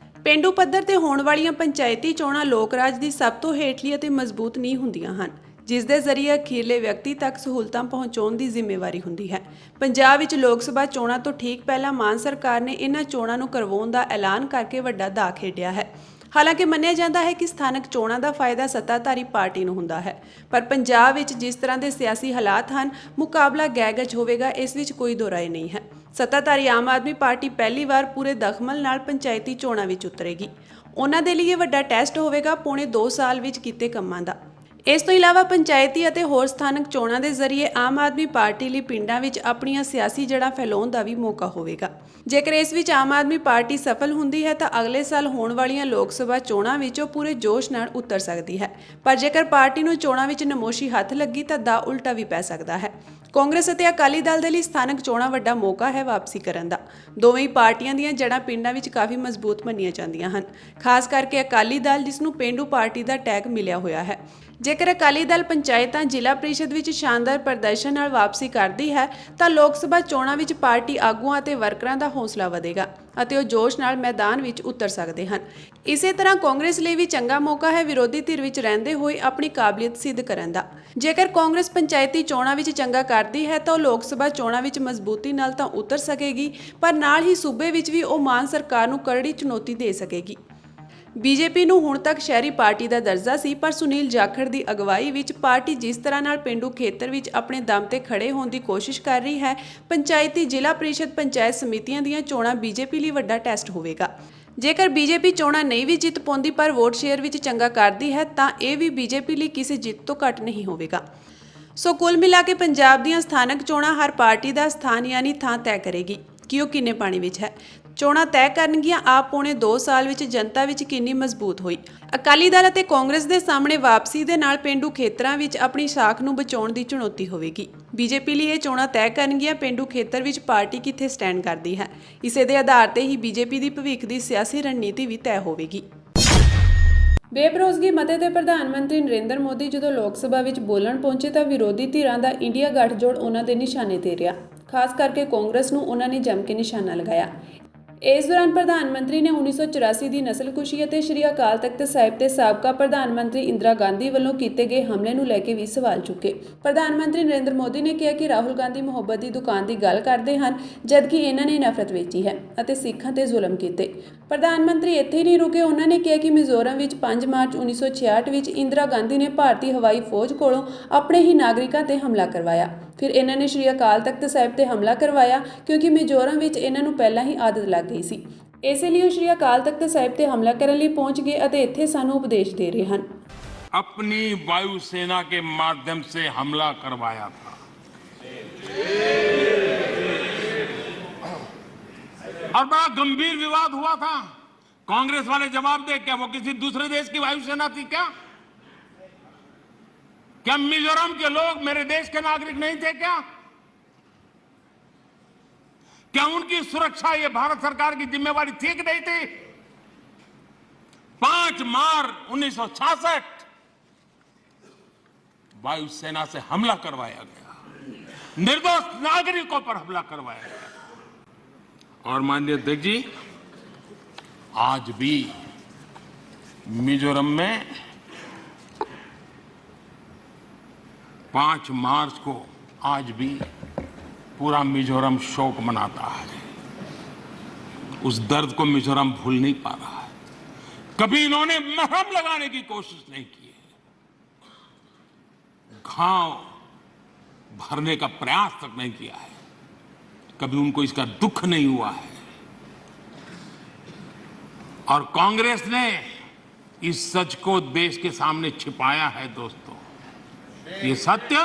[SPEAKER 1] ਪੇਂਡੂ ਪੱਧਰ ਤੇ ਹੋਣ ਵਾਲੀਆਂ ਪੰਚਾਇਤੀ ਚੋਣਾਂ ਲੋਕ ਰਾਜ ਦੀ ਸਭ ਤੋਂ ਹੇਠਲੀ ਅਤੇ ਮਜ਼ਬੂਤ ਨੀਂਹ ਹੁੰਦੀਆਂ ਹਨ, ਜਿਸ ਦੇ ਜ਼ਰੀਏ ਅਖੀਰਲੇ ਵਿਅਕਤੀ ਤੱਕ ਸਹੂਲਤਾਂ ਪਹੁੰਚਾਉਣ ਦੀ ਜ਼ਿੰਮੇਵਾਰੀ ਹੁੰਦੀ ਹੈ। ਪੰਜਾਬ ਵਿੱਚ ਲੋਕ ਸਭਾ ਚੋਣਾਂ ਤੋਂ ਠੀਕ ਪਹਿਲਾਂ ਮਾਨ ਸਰਕਾਰ ਨੇ ਇਹਨਾਂ ਚੋਣਾਂ ਨੂੰ ਕਰਵਾਉਣ ਦਾ ਐਲਾਨ ਕਰਕੇ ਵੱਡਾ ਦਾਅ ਖੇਡਿਆ ਹੈ। ਹਾਲਾਂਕਿ ਮੰਨਿਆ ਜਾਂਦਾ ਹੈ ਕਿ ਸਥਾਨਕ ਚੋਣਾਂ ਦਾ ਫਾਇਦਾ ਸੱਤਾਧਾਰੀ ਪਾਰਟੀ ਨੂੰ ਹੁੰਦਾ ਹੈ, ਪਰ ਪੰਜਾਬ ਵਿੱਚ ਜਿਸ ਤਰ੍ਹਾਂ ਦੇ ਸਿਆਸੀ ਹਾਲਾਤ ਹਨ, ਮੁਕਾਬਲਾ ਗਹਿ-ਗਜ ਹੋਵੇਗਾ, ਇਸ ਵਿੱਚ ਕੋਈ ਦੋ ਰਾਏ ਨਹੀਂ ਹੈ। ਸੱਤਾਧਾਰੀ ਆਮ ਆਦਮੀ ਪਾਰਟੀ ਪਹਿਲੀ ਵਾਰ ਪੂਰੇ ਦਖਮਲ ਨਾਲ ਪੰਚਾਇਤੀ ਚੋਣਾਂ ਵਿੱਚ ਉਤਰੇਗੀ। ਉਹਨਾਂ ਦੇ ਲਈ ਇਹ ਵੱਡਾ ਟੈਸਟ ਹੋਵੇਗਾ ਪੌਣੇ 2 ਸਾਲ ਵਿੱਚ ਕੀਤੇ ਕੰਮਾਂ ਦਾ। ਇਸ ਤੋਂ ਇਲਾਵਾ ਪੰਚਾਇਤੀ ਅਤੇ ਹੋਰ ਸਥਾਨਕ ਚੋਣਾਂ ਦੇ ਜ਼ਰੀਏ ਆਮ ਆਦਮੀ ਪਾਰਟੀ ਲਈ ਪਿੰਡਾਂ ਵਿੱਚ ਆਪਣੀਆਂ ਸਿਆਸੀ ਜੜ੍ਹਾਂ ਫੈਲਾਉਣ ਦਾ ਵੀ ਮੌਕਾ ਹੋਵੇਗਾ। ਜੇਕਰ ਇਸ ਵਿੱਚ ਆਮ ਆਦਮੀ ਪਾਰਟੀ ਸਫਲ ਹੁੰਦੀ ਹੈ ਤਾਂ ਅਗਲੇ ਸਾਲ ਹੋਣ ਵਾਲੀਆਂ ਲੋਕ ਸਭਾ ਚੋਣਾਂ ਵਿੱਚ ਉਹ ਪੂਰੇ ਜੋਸ਼ ਨਾਲ ਉਤਰ ਸਕਦੀ ਹੈ। ਪਰ ਜੇਕਰ ਪਾਰਟੀ ਨੂੰ ਚੋਣਾਂ ਵਿੱਚ ਨਮੋਸ਼ੀ ਹੱਥ ਲੱਗੀ ਤਾਂ ਦਾ ਉਲਟਾ ਵੀ ਪੈ ਸਕਦਾ ਹੈ। ਕਾਂਗਰਸ ਅਤੇ ਅਕਾਲੀ ਦਲ ਦੇ ਲਈ ਸਥਾਨਕ ਚੋਣਾਂ ਵੱਡਾ ਮੌਕਾ ਹੈ ਵਾਪਸੀ ਕਰਨ ਦਾ। ਦੋਵੇਂ ਹੀ ਪਾਰਟੀਆਂ ਦੀਆਂ ਜੜ੍ਹਾਂ ਪਿੰਡਾਂ ਵਿੱਚ ਕਾਫੀ ਮਜ਼ਬੂਤ ਮੰਨੀਆਂ ਜਾਂਦੀਆਂ ਹਨ, ਖਾਸ ਕਰਕੇ ਅਕਾਲੀ ਦਲ ਜਿਸ ਨੂੰ ਪੇਂਡੂ ਪਾਰਟੀ ਦਾ ਟੈਗ ਮਿਲਿਆ ਹੋਇਆ ਹੈ। ਜੇਕਰ ਅਕਾਲੀ ਦਲ ਪੰਚਾਇਤਾਂ ਜ਼ਿਲ੍ਹਾ ਪ੍ਰੀਸ਼ਦ ਵਿੱਚ ਸ਼ਾਨਦਾਰ ਪ੍ਰਦਰਸ਼ਨ ਨਾਲ ਵਾਪਸੀ ਕਰਦੀ ਹੈ ਤਾਂ ਲੋਕ ਸਭਾ ਚੋਣਾਂ ਵਿੱਚ ਪਾਰਟੀ ਆਗੂਆਂ ਅਤੇ ਵਰਕਰਾਂ ਦਾ ਹੌਸਲਾ ਵਧੇਗਾ ਅਤੇ ਉਹ ਜੋਸ਼ ਨਾਲ ਮੈਦਾਨ ਵਿੱਚ ਉਤਰ ਸਕਦੇ ਹਨ। ਇਸੇ ਤਰ੍ਹਾਂ ਕਾਂਗਰਸ ਲਈ ਵੀ ਚੰਗਾ ਮੌਕਾ ਹੈ ਵਿਰੋਧੀ ਧਿਰ ਵਿੱਚ ਰਹਿੰਦੇ ਹੋਏ ਆਪਣੀ ਕਾਬਲੀਅਤ ਸਿੱਧ ਕਰਨ ਦਾ। ਜੇਕਰ ਕਾਂਗਰਸ ਪੰਚਾਇਤੀ ਚੋਣਾਂ ਵਿੱਚ ਚੰਗਾ ਕਰਦੀ ਹੈ ਤਾਂ ਉਹ ਲੋਕ ਸਭਾ ਚੋਣਾਂ ਵਿੱਚ ਮਜ਼ਬੂਤੀ ਨਾਲ ਤਾਂ ਉਤਰ ਸਕੇਗੀ, ਪਰ ਨਾਲ ਹੀ ਸੂਬੇ ਵਿੱਚ ਵੀ ਉਹ ਮਾਨ ਸਰਕਾਰ ਨੂੰ ਕਰੜੀ ਚੁਣੌਤੀ ਦੇ ਸਕੇਗੀ। ਬੀਜੇਪੀ ਨੂੰ ਹੁਣ ਤੱਕ ਸ਼ਹਿਰੀ ਪਾਰਟੀ ਦਾ ਦਰਜਾ ਸੀ, ਪਰ ਸੁਨੀਲ ਜਾਖੜ ਦੀ ਅਗਵਾਈ ਵਿੱਚ ਪਾਰਟੀ ਜਿਸ ਤਰ੍ਹਾਂ ਨਾਲ ਪੇਂਡੂ ਖੇਤਰ ਵਿੱਚ ਆਪਣੇ ਦਮ ਤੇ ਖੜੇ ਹੋਣ ਦੀ ਕੋਸ਼ਿਸ਼ ਕਰ ਰਹੀ ਹੈ, ਪੰਚਾਇਤੀ ਜ਼ਿਲ੍ਹਾ ਪ੍ਰੀਸ਼ਦ ਪੰਚਾਇਤ ਸਮਿਤੀਆਂ ਦੀਆਂ ਚੋਣਾਂ ਬੀਜੇਪੀ ਲਈ ਵੱਡਾ ਟੈਸਟ ਹੋਵੇਗਾ। ਜੇਕਰ ਬੀਜੇਪੀ ਚੋਣਾਂ ਨਹੀਂ ਵੀ ਜਿੱਤ ਪਾਉਂਦੀ ਪਰ ਵੋਟ ਸ਼ੇਅਰ ਵਿੱਚ ਚੰਗਾ ਕਰਦੀ ਹੈ ਤਾਂ ਇਹ ਵੀ ਬੀਜੇਪੀ ਲਈ ਕਿਸੇ ਜਿੱਤ ਤੋਂ ਘੱਟ ਨਹੀਂ ਹੋਵੇਗਾ। ਸੋ ਕੁੱਲ ਮਿਲਾ ਕੇ ਪੰਜਾਬ ਦੀਆਂ ਸਥਾਨਕ ਚੋਣਾਂ ਹਰ ਪਾਰਟੀ ਦਾ ਸਥਾਨ ਯਾਨੀ ਥਾਂ ਤੈਅ ਕਰੇਗੀ ਕਿ ਉਹ ਕਿੰਨੇ ਪਾਣੀ ਵਿੱਚ ਹੈ। ਚੋਣਾਂ ਤੈਅ ਕਰਨਗੀਆਂ ਆਪ ਪੌਣੇ 2 ਸਾਲ ਵਿੱਚ ਜਨਤਾ ਵਿੱਚ ਕਿੰਨੀ ਮਜ਼ਬੂਤ ਹੋਈ। ਅਕਾਲੀ ਦਲ ਅਤੇ ਕਾਂਗਰਸ ਦੇ ਸਾਹਮਣੇ ਵਾਪਸੀ ਦੇ ਨਾਲ ਪੇਂਡੂ ਖੇਤਰਾਂ ਵਿੱਚ ਆਪਣੀ ਸਾਖ ਨੂੰ ਬਚਾਉਣ ਦੀ ਚੁਣੌਤੀ ਹੋਵੇਗੀ। ਬੀਜੇਪੀ ਲਈ ਇਹ ਚੋਣਾਂ ਤੈਅ ਕਰਨਗੀਆਂ ਪੇਂਡੂ ਖੇਤਰ ਵਿੱਚ ਪਾਰਟੀ ਕਿੱਥੇ ਸਟੈਂਡ ਕਰਦੀ ਹੈ। ਇਸੇ ਦੇ ਆਧਾਰ ਤੇ ਹੀ ਬੀਜੇਪੀ ਦੀ ਭਵਿੱਖ ਦੀ ਸਿਆਸੀ ਰਣਨੀਤੀ ਵੀ ਤੈਅ ਹੋਵੇਗੀ। ਬੇਭਰੋਸਗੀ ਮਤੇ ਤੇ ਪ੍ਰਧਾਨ ਮੰਤਰੀ ਨਰਿੰਦਰ ਮੋਦੀ ਜਦੋਂ ਲੋਕ ਸਭਾ ਵਿੱਚ ਬੋਲਣ ਪਹੁੰਚੇ ਤਾਂ ਵਿਰੋਧੀ ਧਿਰਾਂ ਦਾ ਇੰਡੀਆ ਗੱਠਜੋੜ ਉਹਨਾਂ ਦੇ ਨਿਸ਼ਾਨੇ ਤੇ ਰਿਹਾ। ਖਾਸ ਕਰਕੇ ਕਾਂਗਰਸ ਨੂੰ ਉਹਨਾਂ ਨੇ ਜੰਮ ਕੇ ਨਿਸ਼ਾਨਾ ਲਗਾਇਆ। ਇਸ ਦੌਰਾਨ ਪ੍ਰਧਾਨ ਮੰਤਰੀ ਨੇ 1984 ਦੀ ਨਸਲਕੁਸ਼ੀ ਅਤੇ ਸ਼੍ਰੀ ਅਕਾਲ ਤਖਤ ਸਾਹਿਬ ਤੇ ਸਾਬਕਾ ਪ੍ਰਧਾਨ ਮੰਤਰੀ ਇੰਦਰਾ ਗਾਂਧੀ ਵੱਲੋਂ ਕੀਤੇ ਗਏ ਹਮਲੇ ਨੂੰ ਲੈ ਕੇ ਵੀ ਸਵਾਲ ਚੁੱਕੇ। ਪ੍ਰਧਾਨ ਮੰਤਰੀ ਨਰਿੰਦਰ ਮੋਦੀ ਨੇ ਕਿਹਾ ਕਿ ਰਾਹੁਲ ਗਾਂਧੀ ਮੁਹੱਬਤ ਦੀ ਦੁਕਾਨ ਦੀ ਗੱਲ ਕਰਦੇ ਹਨ, ਜਦਕਿ ਇਹਨਾਂ ਨੇ ਨਫ਼ਰਤ ਵੇਚੀ ਹੈ ਅਤੇ ਸਿੱਖਾਂ ਤੇ ਜ਼ੁਲਮ ਕੀਤੇ। ਪ੍ਰਧਾਨ ਮੰਤਰੀ ਇੱਥੇ ਹੀ ਨਹੀਂ ਰੁਕੇ, ਉਹਨਾਂ ਨੇ ਕਿਹਾ ਕਿ ਮਿਜ਼ੋਰਮ ਵਿੱਚ 5 ਮਾਰਚ 1966 ਵਿੱਚ ਇੰਦਰਾ ਗਾਂਧੀ ਨੇ ਭਾਰਤੀ ਹਵਾਈ ਫੌਜ ਕੋਲੋਂ ਆਪਣੇ ਹੀ ਨਾਗਰਿਕਾਂ ਤੇ ਹਮਲਾ ਕਰਵਾਇਆ। ਫਿਰ ਇਹਨਾਂ ਨੇ ਸ਼੍ਰੀ ਅਕਾਲ ਤਖਤ ਸਾਹਿਬ ਤੇ ਹਮਲਾ ਕਰਵਾਇਆ ਕਿਉਂਕਿ ਮਿਜ਼ੋਰਮ ਵਿੱਚ ਇਹਨਾਂ ਨੂੰ ਪਹਿਲਾਂ ਹੀ ਆਦਤ ਲੱਗ ਗਈ ਸੀ। ਇਸੇ ਲਈ ਉਹ ਸ਼੍ਰੀ ਅਕਾਲ ਤਖਤ ਸਾਹਿਬ ਤੇ ਹਮਲਾ ਕਰਨ ਲਈ ਪਹੁੰਚ ਗਏ ਅਤੇ ਇੱਥੇ ਸਾਨੂੰ ਉਪਦੇਸ਼ ਦੇ ਰਹੇ ਹਨ।
[SPEAKER 5] अपनी वायुसेना के माध्यम से हमला करवाया था और बड़ा गंभीर विवाद हुआ था। कांग्रेस वाले जवाब दे, क्या वो किसी दूसरे देश की वायुसेना थी? क्या मिजोरम के लोग मेरे देश के नागरिक नहीं थे? क्या उनकी सुरक्षा ये भारत सरकार की जिम्मेवारी थी कि नहीं थी? 5 मार्च 1966 वायुसेना से हमला करवाया गया, निर्दोष नागरिकों पर हमला करवाया गया। और माननीय अध्यक्ष जी, आज भी मिजोरम में 5 मार्च को आज भी पूरा मिजोरम शोक मनाता है। उस दर्द को मिजोरम भूल नहीं पा रहा है। कभी इन्होंने मरहम लगाने की कोशिश नहीं की है, घाव भरने का प्रयास तक नहीं किया है। कभी उनको इसका दुख नहीं हुआ है। और कांग्रेस ने इस सच को देश के सामने छिपाया है। दोस्तों, ये सत्य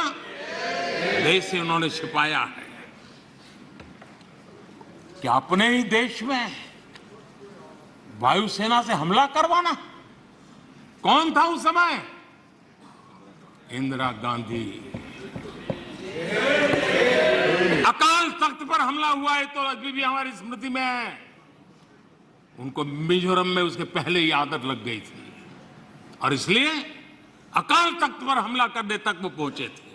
[SPEAKER 5] देश से उन्होंने छिपाया है कि अपने ही देश में वायुसेना से हमला करवाना। कौन था उस समय? इंदिरा गांधी। अकाल तख्त पर हमला हुआ है तो अभी भी हमारी स्मृति में है। उनको मिजोरम में उसके पहले ही आदत लग गई थी और इसलिए अकाल तख्त पर हमला करने तक वो पहुंचे थे,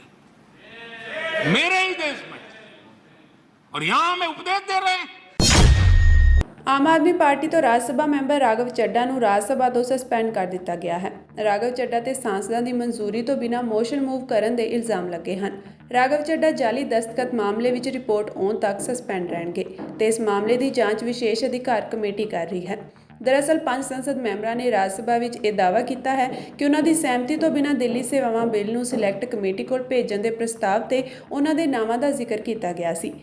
[SPEAKER 5] मेरे ही देश में। और यहां में उपदेश दे रहे हैं।
[SPEAKER 1] ਆਮ ਆਦਮੀ ਪਾਰਟੀ ਤੋਂ ਰਾਜ ਸਭਾ ਮੈਂਬਰ ਰਾਘਵ ਚੱਡਾ ਨੂੰ ਰਾਜ ਸਭਾ ਤੋਂ ਸਸਪੈਂਡ ਕਰ ਦਿੱਤਾ ਗਿਆ ਹੈ। ਰਾਘਵ ਚੱਡਾ ਤੇ ਸਾਂਸਦਾਂ ਦੀ ਮਨਜ਼ੂਰੀ ਤੋਂ ਬਿਨਾਂ ਮੋਸ਼ਨ ਮੂਵ ਕਰਨ ਦੇ ਇਲਜ਼ਾਮ ਲੱਗੇ ਹਨ। ਰਾਘਵ ਚੱਡਾ ਜਾਲੀ ਦਸਤਖਤ ਮਾਮਲੇ ਵਿੱਚ ਰਿਪੋਰਟ ਆਉਣ ਤੱਕ ਸਸਪੈਂਡ ਰਹਿਣਗੇ ਤੇ ਇਸ ਮਾਮਲੇ ਦੀ ਜਾਂਚ ਵਿਸ਼ੇਸ਼ ਅਧਿਕਾਰ ਕਮੇਟੀ ਕਰ ਰਹੀ ਹੈ। ਦਰਅਸਲ 5 ਸੰਸਦ ਮੈਂਬਰਾਂ ਨੇ ਰਾਜ ਸਭਾ ਵਿੱਚ ਇਹ ਦਾਅਵਾ ਕੀਤਾ ਹੈ ਕਿ ਉਹਨਾਂ ਦੀ ਸਹਿਮਤੀ ਤੋਂ ਬਿਨਾਂ ਦਿੱਲੀ ਸੇਵਾਵਾਂ ਬਿੱਲ ਨੂੰ ਸਿਲੈਕਟ ਕਮੇਟੀ ਕੋਲ ਭੇਜਣ ਦੇ ਪ੍ਰਸਤਾਵ ਤੇ ਉਹਨਾਂ ਦੇ ਨਾਵਾਂ ਦਾ ਜ਼ਿਕਰ ਕੀਤਾ ਗਿਆ ਸੀ।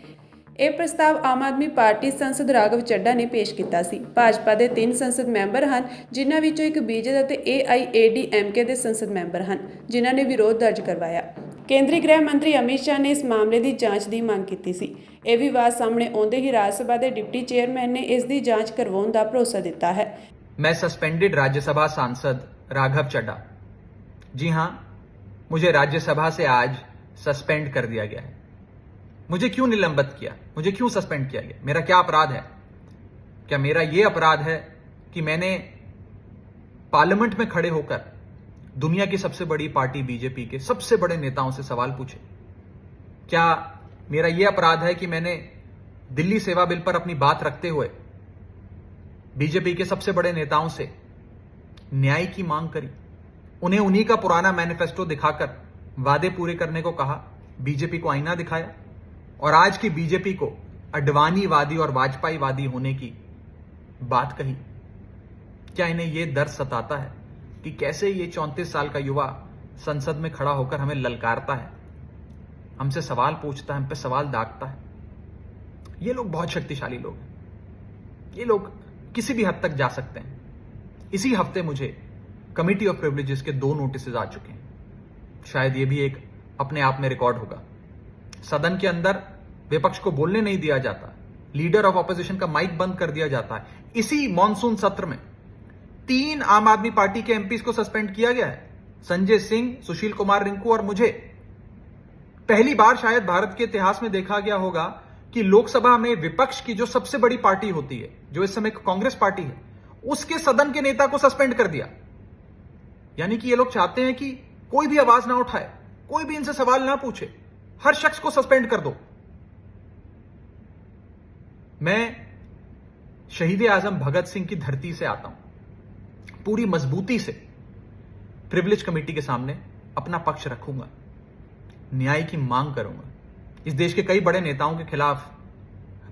[SPEAKER 1] ਇਹ ਪ੍ਰਸਤਾਵ ਆਮ ਆਦਮੀ ਪਾਰਟੀ ਸੰਸਦ ਰਾਘਵ ਚੱਡਾ ਨੇ ਪੇਸ਼ ਕੀਤਾ ਸੀ। ਭਾਜਪਾ ਦੇ 3 ਸੰਸਦ ਮੈਂਬਰ ਹਨ, ਜਿਨ੍ਹਾਂ ਵਿੱਚੋਂ ਇੱਕ ਬੀਜੇਪੀ ਅਤੇ AIADMK ਦੇ ਸੰਸਦ ਮੈਂਬਰ ਹਨ, ਜਿਨ੍ਹਾਂ ਨੇ ਵਿਰੋਧ ਦਰਜ ਕਰਵਾਇਆ। ਕੇਂਦਰੀ ਗ੍ਰਹਿ ਮੰਤਰੀ ਅਮਿਤ ਸ਼ਾਹ ਨੇ ਇਸ ਮਾਮਲੇ ਦੀ ਜਾਂਚ ਦੀ ਮੰਗ ਕੀਤੀ ਸੀ। ਇਹ ਵਿਵਾਦ ਸਾਹਮਣੇ ਆਉਂਦੇ ਹੀ ਰਾਜ ਸਭਾ ਦੇ ਡਿਪਟੀ ਚੇਅਰਮੈਨ ਨੇ ਇਸ ਦੀ ਜਾਂਚ ਕਰਵਾਉਣ ਦਾ ਭਰੋਸਾ ਦਿੱਤਾ ਹੈ।
[SPEAKER 6] मैं सस्पेंडेड राज्यसभा सांसद राघव चड्ढा, जी हां, मुझे राज्यसभा से आज सस्पेंड कर दिया गया है। मुझे क्यों निलंबित किया, मुझे क्यों सस्पेंड किया गया, मेरा क्या अपराध है? क्या मेरा यह अपराध है कि मैंने पार्लियामेंट में खड़े होकर दुनिया की सबसे बड़ी पार्टी बीजेपी के सबसे बड़े नेताओं से सवाल पूछे? क्या मेरा यह अपराध है कि मैंने दिल्ली सेवा बिल पर अपनी बात रखते हुए बीजेपी के सबसे बड़े नेताओं से न्याय की मांग करी, उन्हें उन्हीं का पुराना मैनिफेस्टो दिखाकर वादे पूरे करने को कहा, बीजेपी को आईना दिखाया और आज की बीजेपी को अडवाणीवादी और वाजपेयीवादी होने की बात कही? क्या इन्हें यह दर्द सताता है कि कैसे ये 34 साल का युवा संसद में खड़ा होकर हमें ललकारता है, हमसे सवाल पूछता है, हम पे सवाल दागता है? ये लोग बहुत शक्तिशाली लोग हैं, ये लोग किसी भी हद तक जा सकते हैं। इसी हफ्ते मुझे कमिटी ऑफ प्रिविलेजेस के 2 नोटिस आ चुके हैं। शायद ये भी एक अपने आप में रिकॉर्ड होगा। सदन के अंदर विपक्ष को बोलने नहीं दिया जाता, लीडर ऑफ ऑपोजिशन का माइक बंद कर दिया जाता है। इसी मॉनसून सत्र में 3 आम आदमी पार्टी के एमपीज को सस्पेंड किया गया है, संजय सिंह, सुशील कुमार रिंकू और मुझे। पहली बार शायद भारत के इतिहास में देखा गया होगा कि लोकसभा में विपक्ष की जो सबसे बड़ी पार्टी होती है, जो इस समय कांग्रेस पार्टी है, उसके सदन के नेता को सस्पेंड कर दिया। यानी कि ये लोग चाहते हैं कि कोई भी आवाज ना उठाए, कोई भी इनसे सवाल ना पूछे, हर शख्स को सस्पेंड कर दो। मैं शहीद आजम भगत सिंह की धरती से आता हूं, पूरी मजबूती से प्रिविलेज कमेटी के सामने अपना पक्ष रखूंगा, न्याय की मांग करूंगा। इस देश के कई बड़े नेताओं के खिलाफ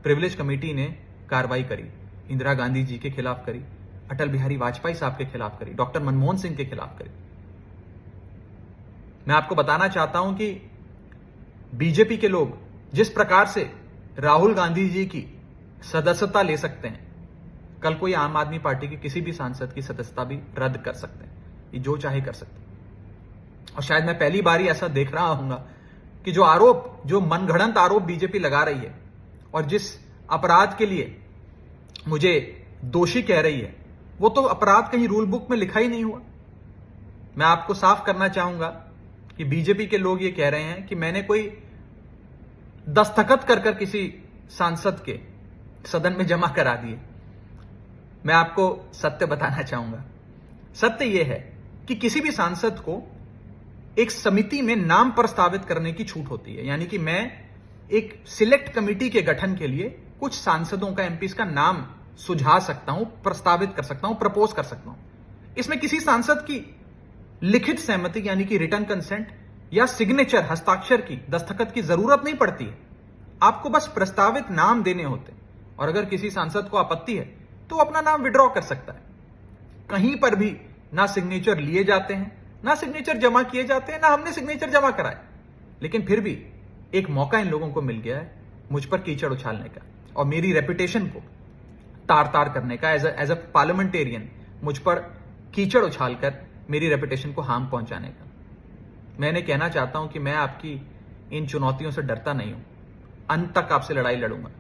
[SPEAKER 6] प्रिविलेज कमेटी ने कार्रवाई करी, इंदिरा गांधी जी के खिलाफ करी, अटल बिहारी वाजपेयी साहब के खिलाफ करी, डॉक्टर मनमोहन सिंह के खिलाफ करी। मैं आपको बताना चाहता हूं कि बीजेपी के लोग जिस प्रकार से राहुल गांधी जी की सदस्यता ले सकते हैं, कल कोई आम आदमी पार्टी के किसी भी सांसद की सदस्यता भी रद्द कर सकते हैं। ये जो चाहे कर सकते हैं। और शायद मैं पहली बार ही ऐसा देख रहा हूंगा कि जो मनगढ़ंत आरोप बीजेपी लगा रही है और जिस अपराध के लिए मुझे दोषी कह रही है, वो तो अपराध कहीं रूल बुक में लिखा ही नहीं हुआ। मैं आपको साफ करना चाहूंगा कि बीजेपी के लोग ये कह रहे हैं कि मैंने कोई दस्तखत कर किसी सांसद के सदन में जमा करा दिए। मैं आपको सत्य बताना चाहूंगा। सत्य यह है कि किसी भी सांसद को एक समिति में नाम प्रस्तावित करने की छूट होती है। यानी कि मैं एक सिलेक्ट कमेटी के गठन के लिए कुछ सांसदों का, एमपीज का नाम सुझा सकता हूं, प्रस्तावित कर सकता हूं, प्रपोज कर सकता हूं। इसमें किसी सांसद की लिखित सहमति यानी कि रिटर्न कंसेंट या सिग्नेचर, हस्ताक्षर की, दस्तखत की जरूरत नहीं पड़ती है। आपको बस प्रस्तावित नाम देने होते हैं और अगर किसी सांसद को आपत्ति है तो अपना नाम विड्रॉ कर सकता है। कहीं पर भी ना सिग्नेचर लिए जाते हैं, ना सिग्नेचर जमा किए जाते हैं, ना हमने सिग्नेचर जमा कराए। लेकिन फिर भी एक मौका इन लोगों को मिल गया है मुझ पर कीचड़ उछालने का और मेरी रेपुटेशन को तार करने का। एज अ पार्लियामेंटेरियन मुझ पर कीचड़ उछालकर मेरी रेपुटेशन को हार्म पहुंचाने का। मैंने कहना चाहता हूं कि मैं आपकी इन चुनौतियों से डरता नहीं हूं, अंत तक आपसे लड़ाई लड़ूंगा।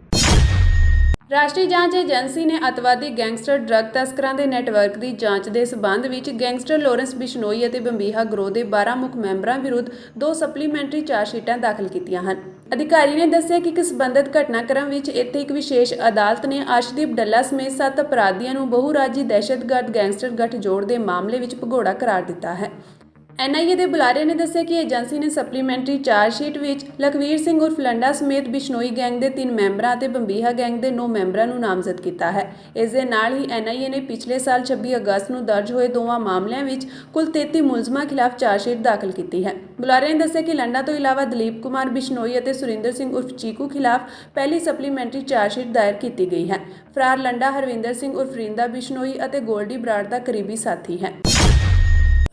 [SPEAKER 1] ਰਾਸ਼ਟਰੀ ਜਾਂਚ ਏਜੰਸੀ ਨੇ ਅਤਿਵਾਦੀ ਗੈਂਗਸਟਰ ਡਰੱਗ ਤਸਕਰਾਂ ਦੇ ਨੈਟਵਰਕ ਦੀ ਜਾਂਚ ਦੇ ਸਬੰਧ ਵਿੱਚ ਗੈਂਗਸਟਰ ਲਾਰੈਂਸ ਬਿਸ਼ਨੋਈ ਅਤੇ ਬੰਬੀਹਾ ਗਰੋਹ ਦੇ 12 ਮੁੱਖ ਮੈਂਬਰਾਂ ਵਿਰੁੱਧ 2 ਸਪਲੀਮੈਂਟਰੀ ਚਾਰਜਸ਼ੀਟਾਂ ਦਾਖਲ ਕੀਤੀਆਂ ਹਨ। ਅਧਿਕਾਰੀ ਨੇ ਦੱਸਿਆ ਕਿ ਇੱਕ ਸਬੰਧਤ ਘਟਨਾਕ੍ਰਮ ਵਿੱਚ ਇੱਥੇ ਇੱਕ ਵਿਸ਼ੇਸ਼ ਅਦਾਲਤ ਨੇ ਅਰਸ਼ਦੀਪ ਡੱਲਾ ਸਮੇਤ 7 ਅਪਰਾਧੀਆਂ ਨੂੰ ਬਹੁਰਾਜੀ ਦਹਿਸ਼ਤਗਰਦ ਗੈਂਗਸਟਰ ਗੱਠਜੋੜ ਦੇ ਮਾਮਲੇ ਵਿੱਚ ਭਗੌੜਾ ਕਰਾਰ ਦਿੱਤਾ ਹੈ। NIA ਦੇ ਬੁਲਾਰੇ ਨੇ ਦੱਸਿਆ ਕਿ ਏਜੰਸੀ ਨੇ ਸਪਲੀਮੈਂਟਰੀ ਚਾਰਜਸ਼ੀਟ ਵਿੱਚ ਲਖਵੀਰ ਸਿੰਘ ਉਰਫ ਲੰਡਾ ਸਮੇਤ ਬਿਸ਼ਨੋਈ ਗੈਂਗ ਦੇ 3 ਮੈਂਬਰਾਂ ਅਤੇ ਬੰਬੀਹਾ ਗੈਂਗ ਦੇ 9 ਮੈਂਬਰਾਂ ਨੂੰ ਨਾਮਜ਼ਦ ਕੀਤਾ ਹੈ। ਇਸ ਦੇ ਨਾਲ ਹੀ NIA ਨੇ ਪਿਛਲੇ ਸਾਲ 26 ਅਗਸਤ ਨੂੰ ਦਰਜ ਹੋਏ ਦੋਵਾਂ ਮਾਮਲਿਆਂ ਵਿੱਚ ਕੁੱਲ 33 ਮੁਲਜ਼ਮਾਂ ਖਿਲਾਫ ਚਾਰਜਸ਼ੀਟ ਦਾਖਲ ਕੀਤੀ ਹੈ। ਬੁਲਾਰੇ ਨੇ ਦੱਸਿਆ ਕਿ ਲੰਡਾ ਤੋਂ ਇਲਾਵਾ ਦਲੀਪ ਕੁਮਾਰ ਬਿਸ਼ਨੋਈ ਅਤੇ ਸੁਰਿੰਦਰ ਸਿੰਘ ਉਰਫ ਚੀਕੂ ਖਿਲਾਫ ਪਹਿਲੀ ਸਪਲੀਮੈਂਟਰੀ ਚਾਰਜਸ਼ੀਟ ਦਾਇਰ ਕੀਤੀ ਗਈ ਹੈ। ਫਰਾਰ ਲੰਡਾ ਹਰਵਿੰਦਰ ਸਿੰਘ ਉਰਫ ਰਿੰਦਾ ਬਿਸ਼ਨੋਈ ਅਤੇ ਗੋਲਡੀ ਬਰਾੜ ਦਾ ਕਰੀਬੀ ਸਾਥੀ ਹੈ।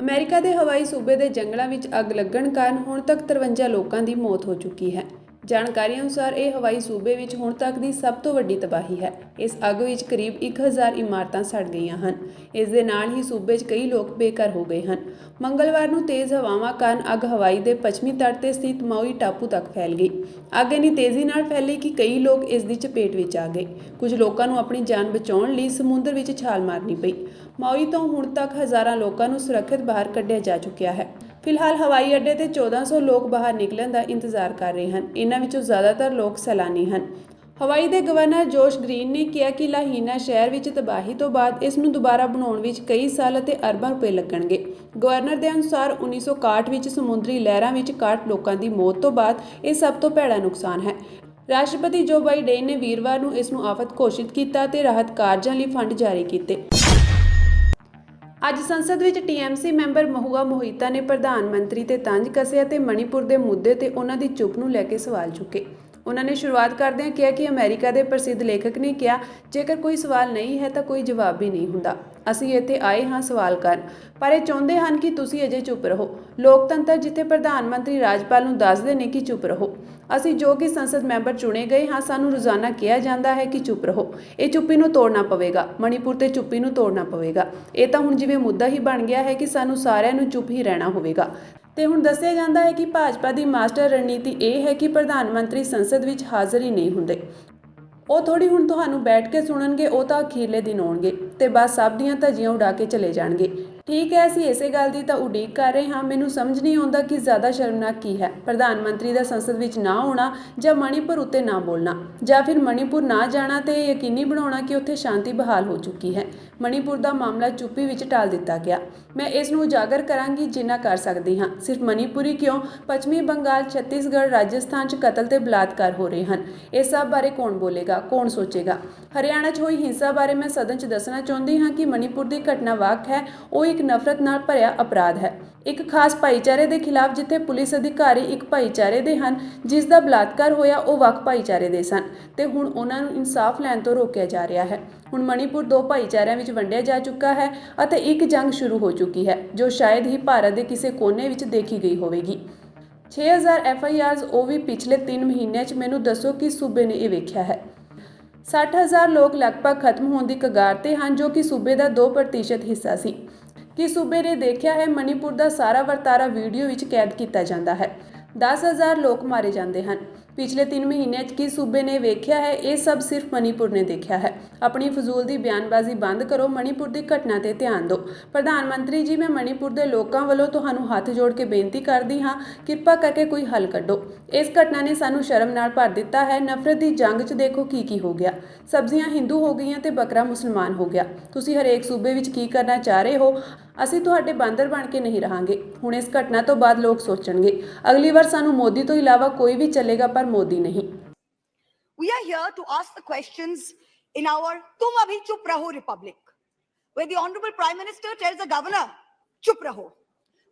[SPEAKER 1] ਅਮਰੀਕਾ ਦੇ ਹਵਾਈ ਸੂਬੇ ਦੇ ਜੰਗਲਾਂ ਵਿੱਚ ਅੱਗ ਲੱਗਣ ਕਾਰਨ ਹੁਣ ਤੱਕ 53 ਲੋਕਾਂ ਦੀ ਮੌਤ ਹੋ ਚੁੱਕੀ ਹੈ। ਜਾਣਕਾਰੀ ਅਨੁਸਾਰ ਇਹ ਹਵਾਈ ਸੂਬੇ ਵਿੱਚ ਹੁਣ ਤੱਕ ਦੀ ਸਭ ਤੋਂ ਵੱਡੀ ਤਬਾਹੀ ਹੈ। ਇਸ ਅੱਗ ਵਿੱਚ ਕਰੀਬ 1000 ਇਮਾਰਤਾਂ ਸੜ ਗਈਆਂ ਹਨ। ਇਸ ਦੇ ਨਾਲ ਹੀ ਸੂਬੇ 'ਚ ਕਈ ਲੋਕ ਬੇਘਰ ਹੋ ਗਏ ਹਨ। ਮੰਗਲਵਾਰ ਨੂੰ ਤੇਜ਼ ਹਵਾਵਾਂ ਕਾਰਨ ਅੱਗ ਹਵਾਈ ਦੇ ਪੱਛਮੀ ਤੱਟ ਤੇ ਸਥਿਤ ਮਾਉਈ ਟਾਪੂ ਤੱਕ ਫੈਲ ਗਈ। ਅੱਗ ਇੰਨੀ ਤੇਜ਼ੀ ਨਾਲ ਫੈਲੀ ਕਿ ਕਈ ਲੋਕ ਇਸ ਦੀ ਚਪੇਟ ਵਿੱਚ ਆ ਗਏ। ਕੁਝ ਲੋਕਾਂ ਨੂੰ ਆਪਣੀ ਜਾਨ ਬਚਾਉਣ ਲਈ ਸਮੁੰਦਰ ਵਿੱਚ ਛਾਲ ਮਾਰਨੀ ਪਈ। ਮਾਉਈ ਤੋਂ ਹੁਣ ਤੱਕ ਹਜ਼ਾਰਾਂ ਲੋਕਾਂ ਨੂੰ ਸੁਰੱਖਿਅਤ ਬਾਹਰ ਕੱਢਿਆ ਜਾ ਚੁੱਕਿਆ ਹੈ। ਫਿਲਹਾਲ ਹਵਾਈ ਅੱਡੇ ਤੇ 1400 ਲੋਕ ਬਾਹਰ ਨਿਕਲਣ ਦਾ ਇੰਤਜ਼ਾਰ ਕਰ ਰਹੇ ਹਨ। ਇਹਨਾਂ ਵਿੱਚੋਂ ਜ਼ਿਆਦਾਤਰ ਲੋਕ ਸੈਲਾਨੀ ਹਨ। ਹਵਾਈ ਦੇ ਗਵਰਨਰ ਜੋਸ਼ ਗ੍ਰੀਨ ਨੇ ਕਿਹਾ ਕਿ ਲਾਹੀਨਾ ਸ਼ਹਿਰ ਵਿੱਚ ਤਬਾਹੀ ਤੋਂ ਬਾਅਦ ਇਸ ਨੂੰ ਦੁਬਾਰਾ ਬਣਾਉਣ ਵਿੱਚ ਕਈ ਸਾਲ ਅਤੇ ਅਰਬਾਂ ਰੁਪਏ ਲੱਗਣਗੇ। ਗਵਰਨਰ ਦੇ ਅਨੁਸਾਰ 1961 ਵਿੱਚ ਸਮੁੰਦਰੀ ਲਹਿਰਾਂ ਵਿੱਚ 61 ਲੋਕਾਂ ਦੀ ਮੌਤ ਤੋਂ ਬਾਅਦ ਇਹ ਸਭ ਤੋਂ ਭੈੜਾ ਨੁਕਸਾਨ ਹੈ। ਰਾਸ਼ਟਰਪਤੀ ਜੋ ਬਾਈਡਨ ਨੇ ਵੀਰਵਾਰ ਨੂੰ ਇਸ ਨੂੰ ਆਫਤ ਘੋਸ਼ਿਤ ਕੀਤਾ ਤੇ ਰਾਹਤ ਕਾਰਜਾਂ ਲਈ ਫੰਡ ਜਾਰੀ ਕੀਤੇ। ਅੱਜ ਸੰਸਦ ਵਿੱਚ TMC ਮੈਂਬਰ ਮਹੁਆ ਮੋਹਿਤਾ ਨੇ ਪ੍ਰਧਾਨ ਮੰਤਰੀ ਤੇ ਤੰਜ ਕੱਸਿਆ ਤੇ ਮਣੀਪੁਰ ਦੇ ਮੁੱਦੇ ਤੇ ਉਹਨਾਂ ਦੀ ਚੁੱਪ ਨੂੰ ਲੈ ਕੇ ਸਵਾਲ ਚੁੱਕੇ। ਉਹਨਾਂ ਨੇ ਸ਼ੁਰੂਆਤ ਕਰਦਿਆਂ ਕਿਹਾ ਕਿ ਅਮਰੀਕਾ ਦੇ ਪ੍ਰਸਿੱਧ ਲੇਖਕ ਨੇ ਕਿਹਾ, ਜੇਕਰ ਕੋਈ ਸਵਾਲ ਨਹੀਂ ਹੈ ਤਾਂ ਕੋਈ ਜਵਾਬ ਵੀ ਨਹੀਂ ਹੁੰਦਾ। ਅਸੀਂ ਇੱਥੇ ਆਏ ਹਾਂ ਸਵਾਲ ਕਰਨ, ਪਰ ਇਹ ਚਾਹੁੰਦੇ ਹਨ ਕਿ ਤੁਸੀਂ ਅਜੇ ਚੁੱਪ ਰਹੋ। ਲੋਕਤੰਤਰ ਜਿੱਥੇ ਪ੍ਰਧਾਨ ਮੰਤਰੀ ਰਾਜਪਾਲ ਨੂੰ ਦੱਸਦੇ ਨੇ ਕਿ ਚੁੱਪ ਰਹੋ। ਅਸੀਂ ਜੋ ਕਿ ਸੰਸਦ ਮੈਂਬਰ ਚੁਣੇ ਗਏ ਹਾਂ, ਸਾਨੂੰ ਰੋਜ਼ਾਨਾ ਕਿਹਾ ਜਾਂਦਾ ਹੈ ਕਿ ਚੁੱਪ ਰਹੋ। ਇਹ ਚੁੱਪੀ ਨੂੰ ਤੋੜਨਾ ਪਵੇਗਾ। ਮਣੀਪੁਰ ਤੇ ਚੁੱਪੀ ਨੂੰ ਤੋੜਨਾ ਪਵੇਗਾ। ਇਹ ਤਾਂ ਹੁਣ ਜਿਵੇਂ ਮੁੱਦਾ ਹੀ ਬਣ ਗਿਆ ਹੈ ਕਿ ਸਾਨੂੰ ਸਾਰਿਆਂ ਨੂੰ ਚੁੱਪ ਹੀ ਰਹਿਣਾ ਹੋਵੇਗਾ। ਤੇ ਹੁਣ ਦੱਸਿਆ ਜਾਂਦਾ ਹੈ ਕਿ ਭਾਜਪਾ ਦੀ ਮਾਸਟਰ ਰਣਨੀਤੀ ਇਹ ਹੈ ਕਿ ਪ੍ਰਧਾਨ ਮੰਤਰੀ ਸੰਸਦ ਵਿੱਚ ਹਾਜ਼ਰ ਹੀ ਨਹੀਂ ਹੁੰਦੇ। ਉਹ ਥੋੜੀ ਹੁਣ ਤੁਹਾਨੂੰ ਬੈਠ ਕੇ ਸੁਣਨਗੇ, ਉਹ ਤਾਂ ਅਖੀਰਲੇ ਦਿਨ ਆਉਣਗੇ ਤੇ ਬਸ ਸਭ ਦੀਆਂ ਧੱਜੀਆਂ ਉਡਾ ਕੇ ਚਲੇ ਜਾਣਗੇ। ਠੀਕ ਹੈ, ਅਸੀਂ ਇਸੇ ਗੱਲ ਦੀ ਤਾਂ ਉਡੀਕ ਕਰ ਰਹੇ ਹਾਂ। ਮੈਨੂੰ ਸਮਝ ਨਹੀਂ ਆਉਂਦਾ ਕਿ ਜ਼ਿਆਦਾ ਸ਼ਰਮਨਾਕ ਕੀ ਹੈ, ਪ੍ਰਧਾਨ ਮੰਤਰੀ ਦਾ ਸੰਸਦ ਵਿੱਚ ਨਾ ਆਉਣਾ ਜਾਂ ਮਣੀਪੁਰ ਉੱਤੇ ਨਾ ਬੋਲਣਾ, ਜਾਂ ਫਿਰ ਮਣੀਪੁਰ ਨਾ ਜਾਣਾ ਤੇ ਯਕੀਨੀ ਬਣਾਉਣਾ ਕਿ ਉੱਥੇ ਸ਼ਾਂਤੀ ਬਹਾਲ ਹੋ ਚੁੱਕੀ ਹੈ। ਮਣੀਪੁਰ ਦਾ ਮਾਮਲਾ ਚੁੱਪੀ ਵਿੱਚ ਟਾਲ ਦਿੱਤਾ ਗਿਆ। ਮੈਂ ਇਸ ਨੂੰ ਉਜਾਗਰ ਕਰਾਂਗੀ ਜਿੰਨਾ ਕਰ ਸਕਦੀ ਹਾਂ। ਸਿਰਫ ਮਣੀਪੁਰੀ ਕਿਉਂ, ਪੱਛਮੀ ਬੰਗਾਲ, ਛੱਤੀਸਗੜ੍ਹ, ਰਾਜਸਥਾਨ 'ਚ ਕਤਲ ਤੇ ਬਲਾਤਕਾਰ ਹੋ ਰਹੇ ਹਨ। ਇਹ ਸਭ ਬਾਰੇ ਕੌਣ ਬੋਲੇਗਾ, ਕੌਣ ਸੋਚੇਗਾ? ਹਰਿਆਣਾ 'ਚ ਹੋਈ ਹਿੰਸਾ ਬਾਰੇ ਮੈਂ ਸਦਨ 'ਚ ਦੱਸਣਾ ਚਾਹੁੰਦੀ ਹਾਂ ਕਿ ਮਣੀਪੁਰ ਦੀ ਘਟਨਾ ਵਾਕ ਹੈ। ਉਹ ਇੱਕ ਨਫ਼ਰਤ ਨਾਲ ਭਰਿਆ ਅਪਰਾਧ ਹੈ, ਇੱਕ ਖਾਸ ਭਾਈਚਾਰੇ ਦੇ ਖਿਲਾਫ। ਜਿੱਥੇ ਪੁਲਿਸ ਅਧਿਕਾਰੀ ਇੱਕ ਭਾਈਚਾਰੇ ਦੇ ਹਨ, ਜਿਸ ਦਾ ਬਲਾਤਕਾਰ ਹੋਇਆ ਉਹ ਵੱਖ ਭਾਈਚਾਰੇ ਦੇ ਸਨ ਤੇ ਹੁਣ ਉਹਨਾਂ ਨੂੰ ਇਨਸਾਫ ਲੈਣ ਤੋਂ ਰੋਕਿਆ ਜਾ ਰਿਹਾ ਹੈ। ਹੁਣ ਮਣੀਪੁਰ ਦੋ ਭਾਈਚਾਰਿਆਂ ਵਿੱਚ ਵੰਡਿਆ ਜਾ ਚੁੱਕਾ ਹੈ ਅਤੇ ਇੱਕ ਜੰਗ ਸ਼ੁਰੂ ਹੋ ਚੁੱਕੀ ਹੈ ਜੋ ਸ਼ਾਇਦ ਹੀ ਭਾਰਤ ਦੇ ਕਿਸੇ ਕੋਨੇ ਵਿੱਚ ਦੇਖੀ ਗਈ ਹੋਵੇਗੀ। 6000 FIRs, ਉਹ ਵੀ ਪਿਛਲੇ 3 ਮਹੀਨਿਆਂ 'ਚ। ਮੈਨੂੰ ਦੱਸੋ ਕਿ ਸੂਬੇ ਨੇ ਇਹ ਵੇਖਿਆ ਹੈ। 60000 ਲੋਕ ਲਗਭਗ ਖਤਮ ਹੋਣ ਦੀ ਕਗਾਰ ਤੇ ਹਨ, ਜੋ ਕਿ ਸੂਬੇ ਦਾ 2% ਹਿੱਸਾ ਸੀ। ਕਿ ਸੂਬੇ ਨੇ ਦੇਖਿਆ ਹੈ ਮਣੀਪੁਰ ਦਾ ਸਾਰਾ ਵਰਤਾਰਾ ਵੀਡੀਓ ਵਿੱਚ ਕੈਦ ਕੀਤਾ ਜਾਂਦਾ ਹੈ। 10000 ਲੋਕ ਮਾਰੇ ਜਾਂਦੇ ਹਨ ਪਿਛਲੇ 3 ਮਹੀਨਿਆਂ 'ਚ। ਕੀ ਸੂਬੇ ਨੇ ਵੇਖਿਆ ਹੈ? ਇਹ ਸਭ ਸਿਰਫ ਮਣੀਪੁਰ ਨੇ ਦੇਖਿਆ ਹੈ। ਆਪਣੀ ਫਜ਼ੂਲ ਦੀ ਬਿਆਨਬਾਜ਼ੀ ਬੰਦ ਕਰੋ, ਮਣੀਪੁਰ ਦੀ ਘਟਨਾ ਤੇ ਧਿਆਨ ਦਿਓ। ਪ੍ਰਧਾਨ ਮੰਤਰੀ ਜੀ, ਮੈਂ ਮਣੀਪੁਰ ਦੇ ਲੋਕਾਂ ਵੱਲੋਂ ਤੁਹਾਨੂੰ ਹੱਥ ਜੋੜ ਕੇ ਬੇਨਤੀ ਕਰਦੀ ਹਾਂ, ਕਿਰਪਾ ਕਰਕੇ ਕੋਈ ਹੱਲ ਕੱਢੋ। ਇਸ ਘਟਨਾ ਨੇ ਸਾਨੂੰ ਸ਼ਰਮ ਨਾਲ ਭਰ ਦਿੱਤਾ ਹੈ। ਨਫ਼ਰਤ ਦੀ ਜੰਗ 'ਚ ਦੇਖੋ ਕੀ ਹੋ ਗਿਆ। ਸਬਜ਼ੀਆਂ ਹਿੰਦੂ ਹੋ ਗਈਆਂ ਤੇ ਬੱਕਰਾ ਮੁਸਲਮਾਨ ਹੋ ਗਿਆ। ਤੁਸੀਂ ਹਰੇਕ ਸੂਬੇ ਵਿੱਚ ਕੀ ਕਰਨਾ ਚਾਹ ਰਹੇ ਹੋ? ਅਸੀਂ ਤੁਹਾਡੇ ਬਾਂਦਰ ਬਣ ਕੇ ਨਹੀਂ ਰਹਾਂਗੇ। ਹੁਣ ਇਸ ਘਟਨਾ ਤੋਂ ਬਾਅਦ ਲੋਕ ਸੋਚਣਗੇ, ਅਗਲੀ ਵਾਰ ਸਾਨੂੰ ਮੋਦੀ ਤੋਂ ਇਲਾਵਾ ਕੋਈ ਵੀ ਚੱਲੇਗਾ, ਪਰ ਮੋਦੀ ਨਹੀਂ।
[SPEAKER 7] We are here to ask the questions in our "Tum abhi chup raho" republic, where the Honorable Prime Minister tells the governor, "Chup raho,"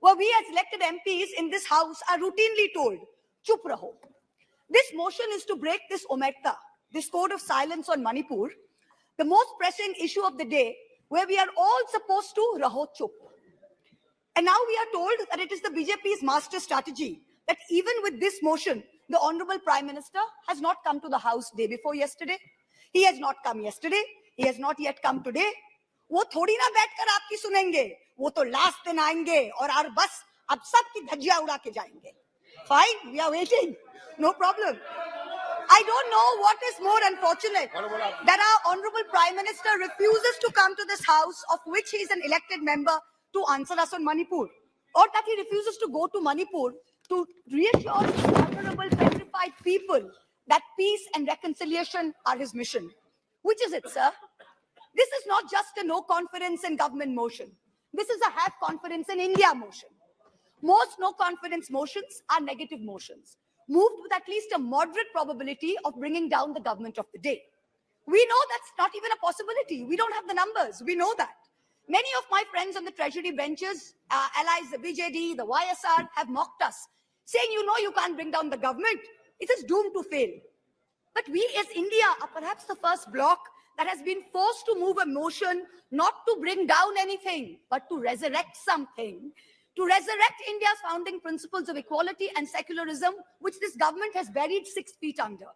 [SPEAKER 7] where we as elected MPs in this house are routinely told, "Chup raho." This motion is to break this omerta, this code of silence on Manipur, the most pressing issue of the day, where we are all supposed to raho chup. And now we are told that it is the BJP's master strategy that even with this motion, the Honorable Prime Minister has not come to the House day before yesterday. He has not come yesterday. He has not yet come today. वो थोड़ी ना बैठकर आपकी सुनेंगे, वो तो last दिन आएंगे और बस अब सबकी धज्जियां उड़ा के जाएंगे. Fine, we are waiting. No problem. I don't know what is more unfortunate, that our Honorable Prime Minister refuses to come to this House, of which he is an elected member, to answer us on Manipur, or that he refuses to go to Manipur to reassure the vulnerable, petrified people that peace and reconciliation are his mission. Which is it, sir? This is not just a no confidence in government motion. This is a have confidence in India motion. Most no confidence motions are negative motions, moved with at least a moderate probability of bringing down the government of the day. We know that's not even a possibility. We don't have the numbers. We know that. Many of my friends on the treasury benches, allies, the BJD, the YSR, have mocked us, saying, you can't bring down the government. It is doomed to fail. But we as India are perhaps the first bloc that has been forced to move a motion not to bring down anything, but to resurrect something, to resurrect India's founding principles of equality and secularism, which this government has buried 6 feet under,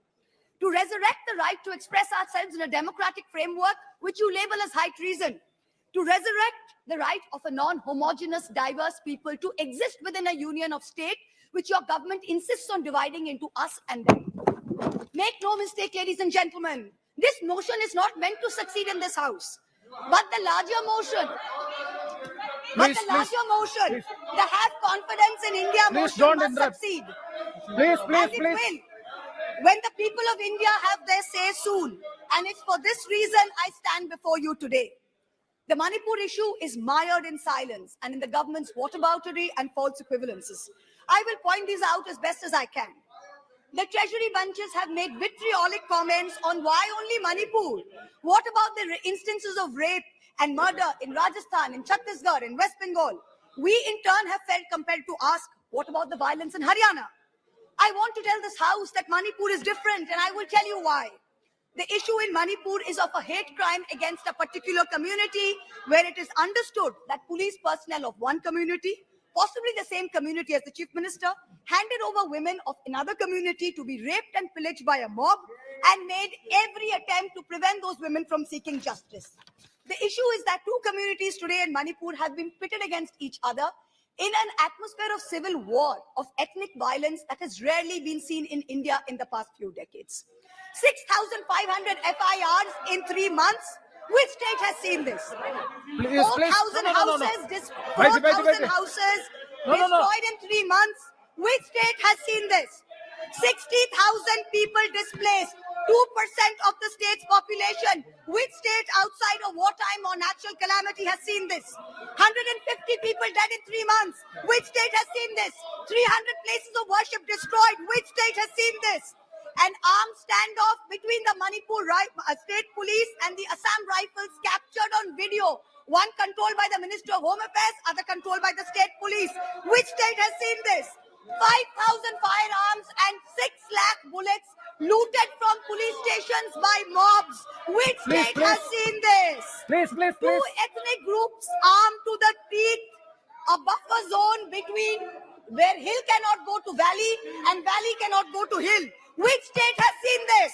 [SPEAKER 7] to resurrect the right to express ourselves in a democratic framework, which you label as high treason, to resurrect the right of a non-homogeneous, diverse people to exist within a union of state, which your government insists on dividing into us and them. Make no mistake, ladies and gentlemen, this motion is not meant to succeed in this house, but the larger motion, the have confidence in India motion must succeed. And it will, when the people of India have their say soon. And it's for this reason I stand before you today. The Manipur issue is mired in silence and in the government's whataboutery and false equivalences. I will point these out as best as I can. The treasury bunches have made vitriolic comments on why only Manipur. What about the instances of rape and murder in Rajasthan, in Chhattisgarh, in West Bengal? We in turn have felt compelled to ask, what about the violence in Haryana? I want to tell this house that Manipur is different, and I will tell you why. The issue in Manipur is of a hate crime against a particular community where it is understood that police personnel of one community, possibly the same community as the chief minister, handed over women of another community to be raped and pillaged by a mob and made every attempt to prevent those women from seeking justice. The issue is that 2 communities today in Manipur have been pitted against each other in an atmosphere of civil war, of ethnic violence that has rarely been seen in India in the past few decades. 6,500 FIRs in 3 months. Which state has seen this? 4,000 houses, 4,000 houses destroyed in 3 months. Which state has seen this? 60,000 people displaced, 2% of the state's population. Which state outside of wartime or natural calamity has seen this? 150 people dead in 3 months. Which state has seen this? 300 places of worship destroyed. Which state has seen this? An armed standoff between the Manipur state police and the Assam Rifles captured on video. One controlled by the Minister of Home Affairs, other controlled by the state police. Which state has seen this? 5,000 firearms and 6 lakh bullets looted from police stations by mobs. Which state has seen this? 2 ethnic groups armed to the teeth, a buffer zone between where hill cannot go to valley and valley cannot go to hill. Which state has seen this?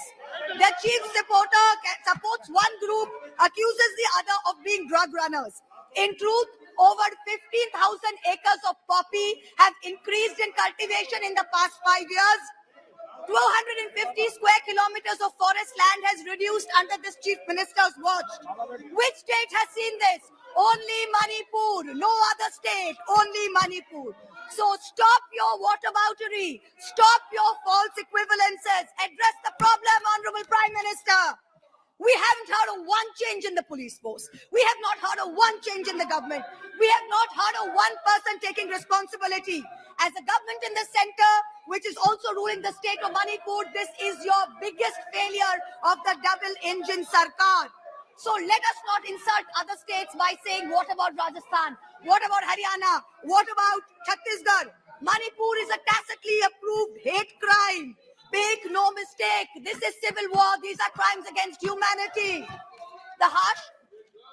[SPEAKER 7] The chief supporter supports one group, accuses the other of being drug runners. In truth, over 15,000 acres of poppy have increased in cultivation in the past 5 years. 250 square kilometers of forest land has reduced under this chief minister's watch. Which state has seen this? Only Manipur, no other state, only Manipur. So stop your whataboutery, stop your false equivalences, address the problem, Honorable Prime Minister. We haven't heard of one change in the police force. We have not heard of one change in the government. We have not heard of one person taking responsibility. As a government in the center, which is also ruling the state of Manipur, this is your biggest failure of the double-engine Sarkar. So let us not insult other states by saying, what about Rajasthan? What about Haryana? What about Chhattisgarh? Manipur is a tacitly approved hate crime. Make no mistake, this is civil war. These are crimes against humanity. The harsh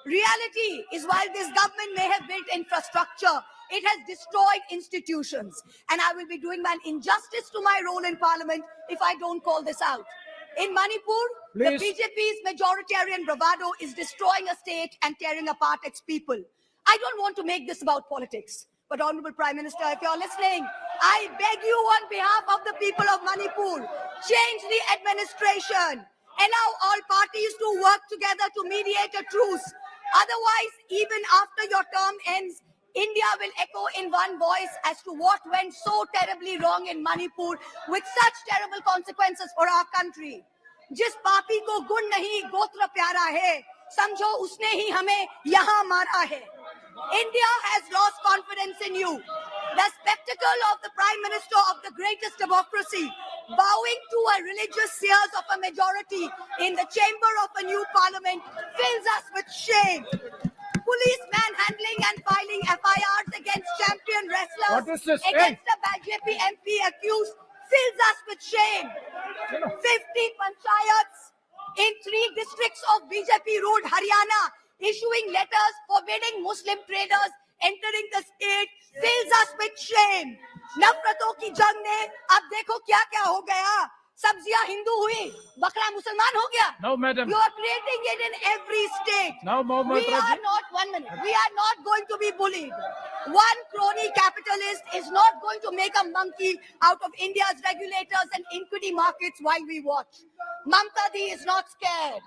[SPEAKER 7] reality is while this government may have built infrastructure, it has destroyed institutions. And I will be doing an injustice to my role in parliament if I don't call this out. In Manipur, the BJP's majoritarian bravado is destroying a state and tearing apart its people. I don't want to make this about politics. But Honorable Prime Minister, if you're listening, I beg you on behalf of the people of Manipur, change the administration. Allow all parties to work together to mediate a truce. Otherwise, even after your term ends, India will echo in one voice as to what went so terribly wrong in Manipur with such terrible consequences for our country. जिस पापी को गुण नहीं गोत्र प्यारा है, समझो उसने ही हमें यहाँ मारा है. India has lost confidence in you. The spectacle of the Prime Minister of the greatest democracy bowing to a religious seers of a majority in the chamber of a new parliament fills us with shame. Police manhandling and filing FIRs against champion wrestlers against a BJP MP accused fills us with shame. 50 panchayats in 3 districts of BJP ruled Haryana issuing letters forbidding Muslim traders entering the state fills us with shame. नफरतों की जंग ने अब देखो क्या क्या हो गया. सब्जियां हिंदू हुई, बकरा मुसलमान हो गया.
[SPEAKER 8] No, madam.
[SPEAKER 7] You are creating it in every state.
[SPEAKER 8] No,
[SPEAKER 7] We are not, 1 minute, we are not going to be bullied. One crony capitalist is not going to make a monkey out of India's regulators and equity markets while we watch. Mamta Di is not scared.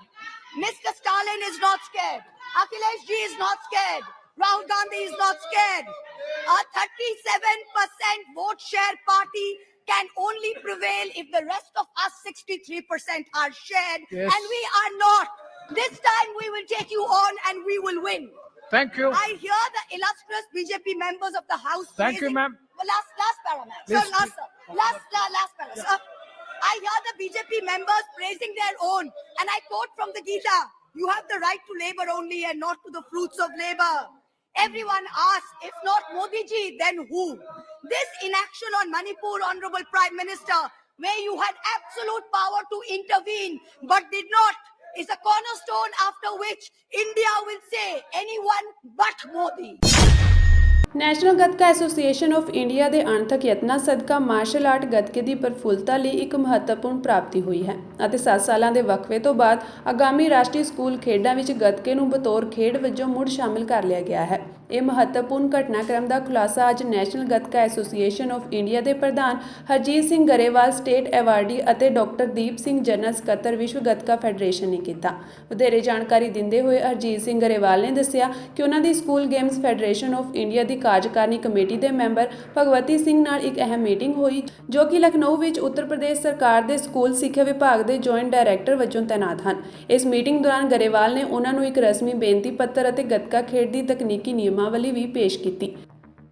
[SPEAKER 7] Mr. Stalin is not scared. Akhilesh Ji is not scared. Rahul Gandhi is not scared. A 37% vote share party can only prevail if the rest of us 63% are shared.
[SPEAKER 8] Yes.
[SPEAKER 7] And we are not. This time we will take you on and we will win.
[SPEAKER 8] Thank you.
[SPEAKER 7] I hear the illustrious BJP members of the House.
[SPEAKER 8] Thank you,
[SPEAKER 7] praising-
[SPEAKER 8] ma'am.
[SPEAKER 7] Well, last para, ma'am. Sir, last para, sir. I hear the BJP members praising their own. And I quote from the Gita, you have the right to labor only and not to the fruits of labor. Everyone asks, if not Modi ji, then who? This inaction on Manipur, Honorable Prime Minister, where you had absolute power to intervene but did not, is a cornerstone after which India will say anyone but Modi.
[SPEAKER 1] National gatka association of India ਦੇ ਅਣਥਕ ਯਤਨਾਂ ਸਦਕਾ martial art ਗੱਤਕੇ ਦੀ ਪ੍ਰਫੁੱਲਤਾ ਲਈ ਇੱਕ ਮਹੱਤਵਪੂਰਨ ਪ੍ਰਾਪਤੀ ਹੋਈ ਹੈ ਅਤੇ 7 ਸਾਲਾਂ ਦੇ ਵਕਫੇ ਤੋਂ ਬਾਅਦ ਆਗਾਮੀ ਰਾਸ਼ਟਰੀ ਸਕੂਲ ਖੇਡਾਂ ਵਿੱਚ ਗੱਤਕੇ ਨੂੰ ਬਤੌਰ ਖੇਡ ਵਜੋਂ ਮੁੜ ਸ਼ਾਮਿਲ ਕਰ ਲਿਆ ਗਿਆ ਹੈ। ਇਹ ਮਹੱਤਵਪੂਰਨ ਘਟਨਾਕ੍ਰਮ ਦਾ ਖੁਲਾਸਾ ਅੱਜ national gatka association of India ਦੇ ਪ੍ਰਧਾਨ ਹਰਜੀਤ ਸਿੰਘ ਗਰੇਵਾਲ, ਸਟੇਟ ਐਵਾਰਡੀ ਅਤੇ ਡਾਕਟਰ ਦੀਪ ਸਿੰਘ, ਜਨਰਲ ਸਕੱਤਰ, ਵਿਸ਼ਵ ਗੱਤਕਾ ਫੈਡਰੇਸ਼ਨ ਨੇ ਕੀਤਾ। ਵਧੇਰੇ ਜਾਣਕਾਰੀ ਦਿੰਦੇ ਹੋਏ ਹਰਜੀਤ ਸਿੰਘ ਗਰੇਵਾਲ ਨੇ ਦੱਸਿਆ ਕਿ ਉਹਨਾਂ ਦੀ school games federation of India the ਕਾਰਜਕਾਰਨੀ committee ਦੇ ਮੈਂਬਰ ਭਗਵਤੀ ਸਿੰਘ ਨਾਲ ਇੱਕ ਅਹਿਮ ਮੀਟਿੰਗ ਹੋਈ ਜੋ ਕਿ ਲਖਨਊ ਵਿੱਚ ਉੱਤਰ ਪ੍ਰਦੇਸ਼ ਸਰਕਾਰ ਦੇ ਸਕੂਲ ਸਿੱਖਿਆ ਵਿਭਾਗ ਦੇ ਜੁਆਇੰਟ ਡਾਇਰੈਕਟਰ ਵਜੋਂ ਤੈਨਾਤ ਹਨ। ਇਸ ਮੀਟਿੰਗ ਦੌਰਾਨ ਗਰੇਵਾਲ ਨੇ ਉਹਨਾਂ ਨੂੰ ਇੱਕ ਰਸਮੀ ਬੇਨਤੀ ਪੱਤਰ ਅਤੇ ਗੱਤਕਾ ਖੇਡ ਦੀ ਤਕਨੀਕੀ ਨਿਯਮਾਵਲੀ ਵੀ ਪੇਸ਼ ਕੀਤੀ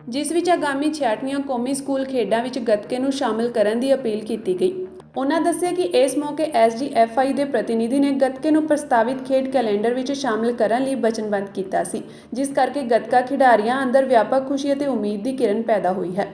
[SPEAKER 1] ਜਿਸ ਵਿੱਚ ਆਗਾਮੀ 66ਵੀਂ ਕੌਮੀ ਸਕੂਲ ਖੇਡਾਂ ਵਿੱਚ ਗੱਤਕੇ ਨੂੰ ਸ਼ਾਮਲ ਕਰਨ ਦੀ ਅਪੀਲ ਕੀਤੀ ਗਈ। ਉਹਨਾਂ ਦੱਸਿਆ ਕਿ ਇਸ ਮੌਕੇ SGFI ਦੇ ਪ੍ਰਤੀਨਿਧੀ ਨੇ ਗੱਤਕੇ ਨੂੰ ਪ੍ਰਸਤਾਵਿਤ ਖੇਡ ਕੈਲੰਡਰ ਵਿੱਚ ਸ਼ਾਮਲ ਕਰਨ ਲਈ ਵਚਨਬੱਧ ਕੀਤਾ ਸੀ ਜਿਸ ਕਰਕੇ ਗੱਤਕਾ ਖਿਡਾਰੀਆਂ ਅੰਦਰ ਵਿਆਪਕ ਖੁਸ਼ੀ ਅਤੇ ਉਮੀਦ ਦੀ ਕਿਰਨ ਪੈਦਾ ਹੋਈ ਹੈ।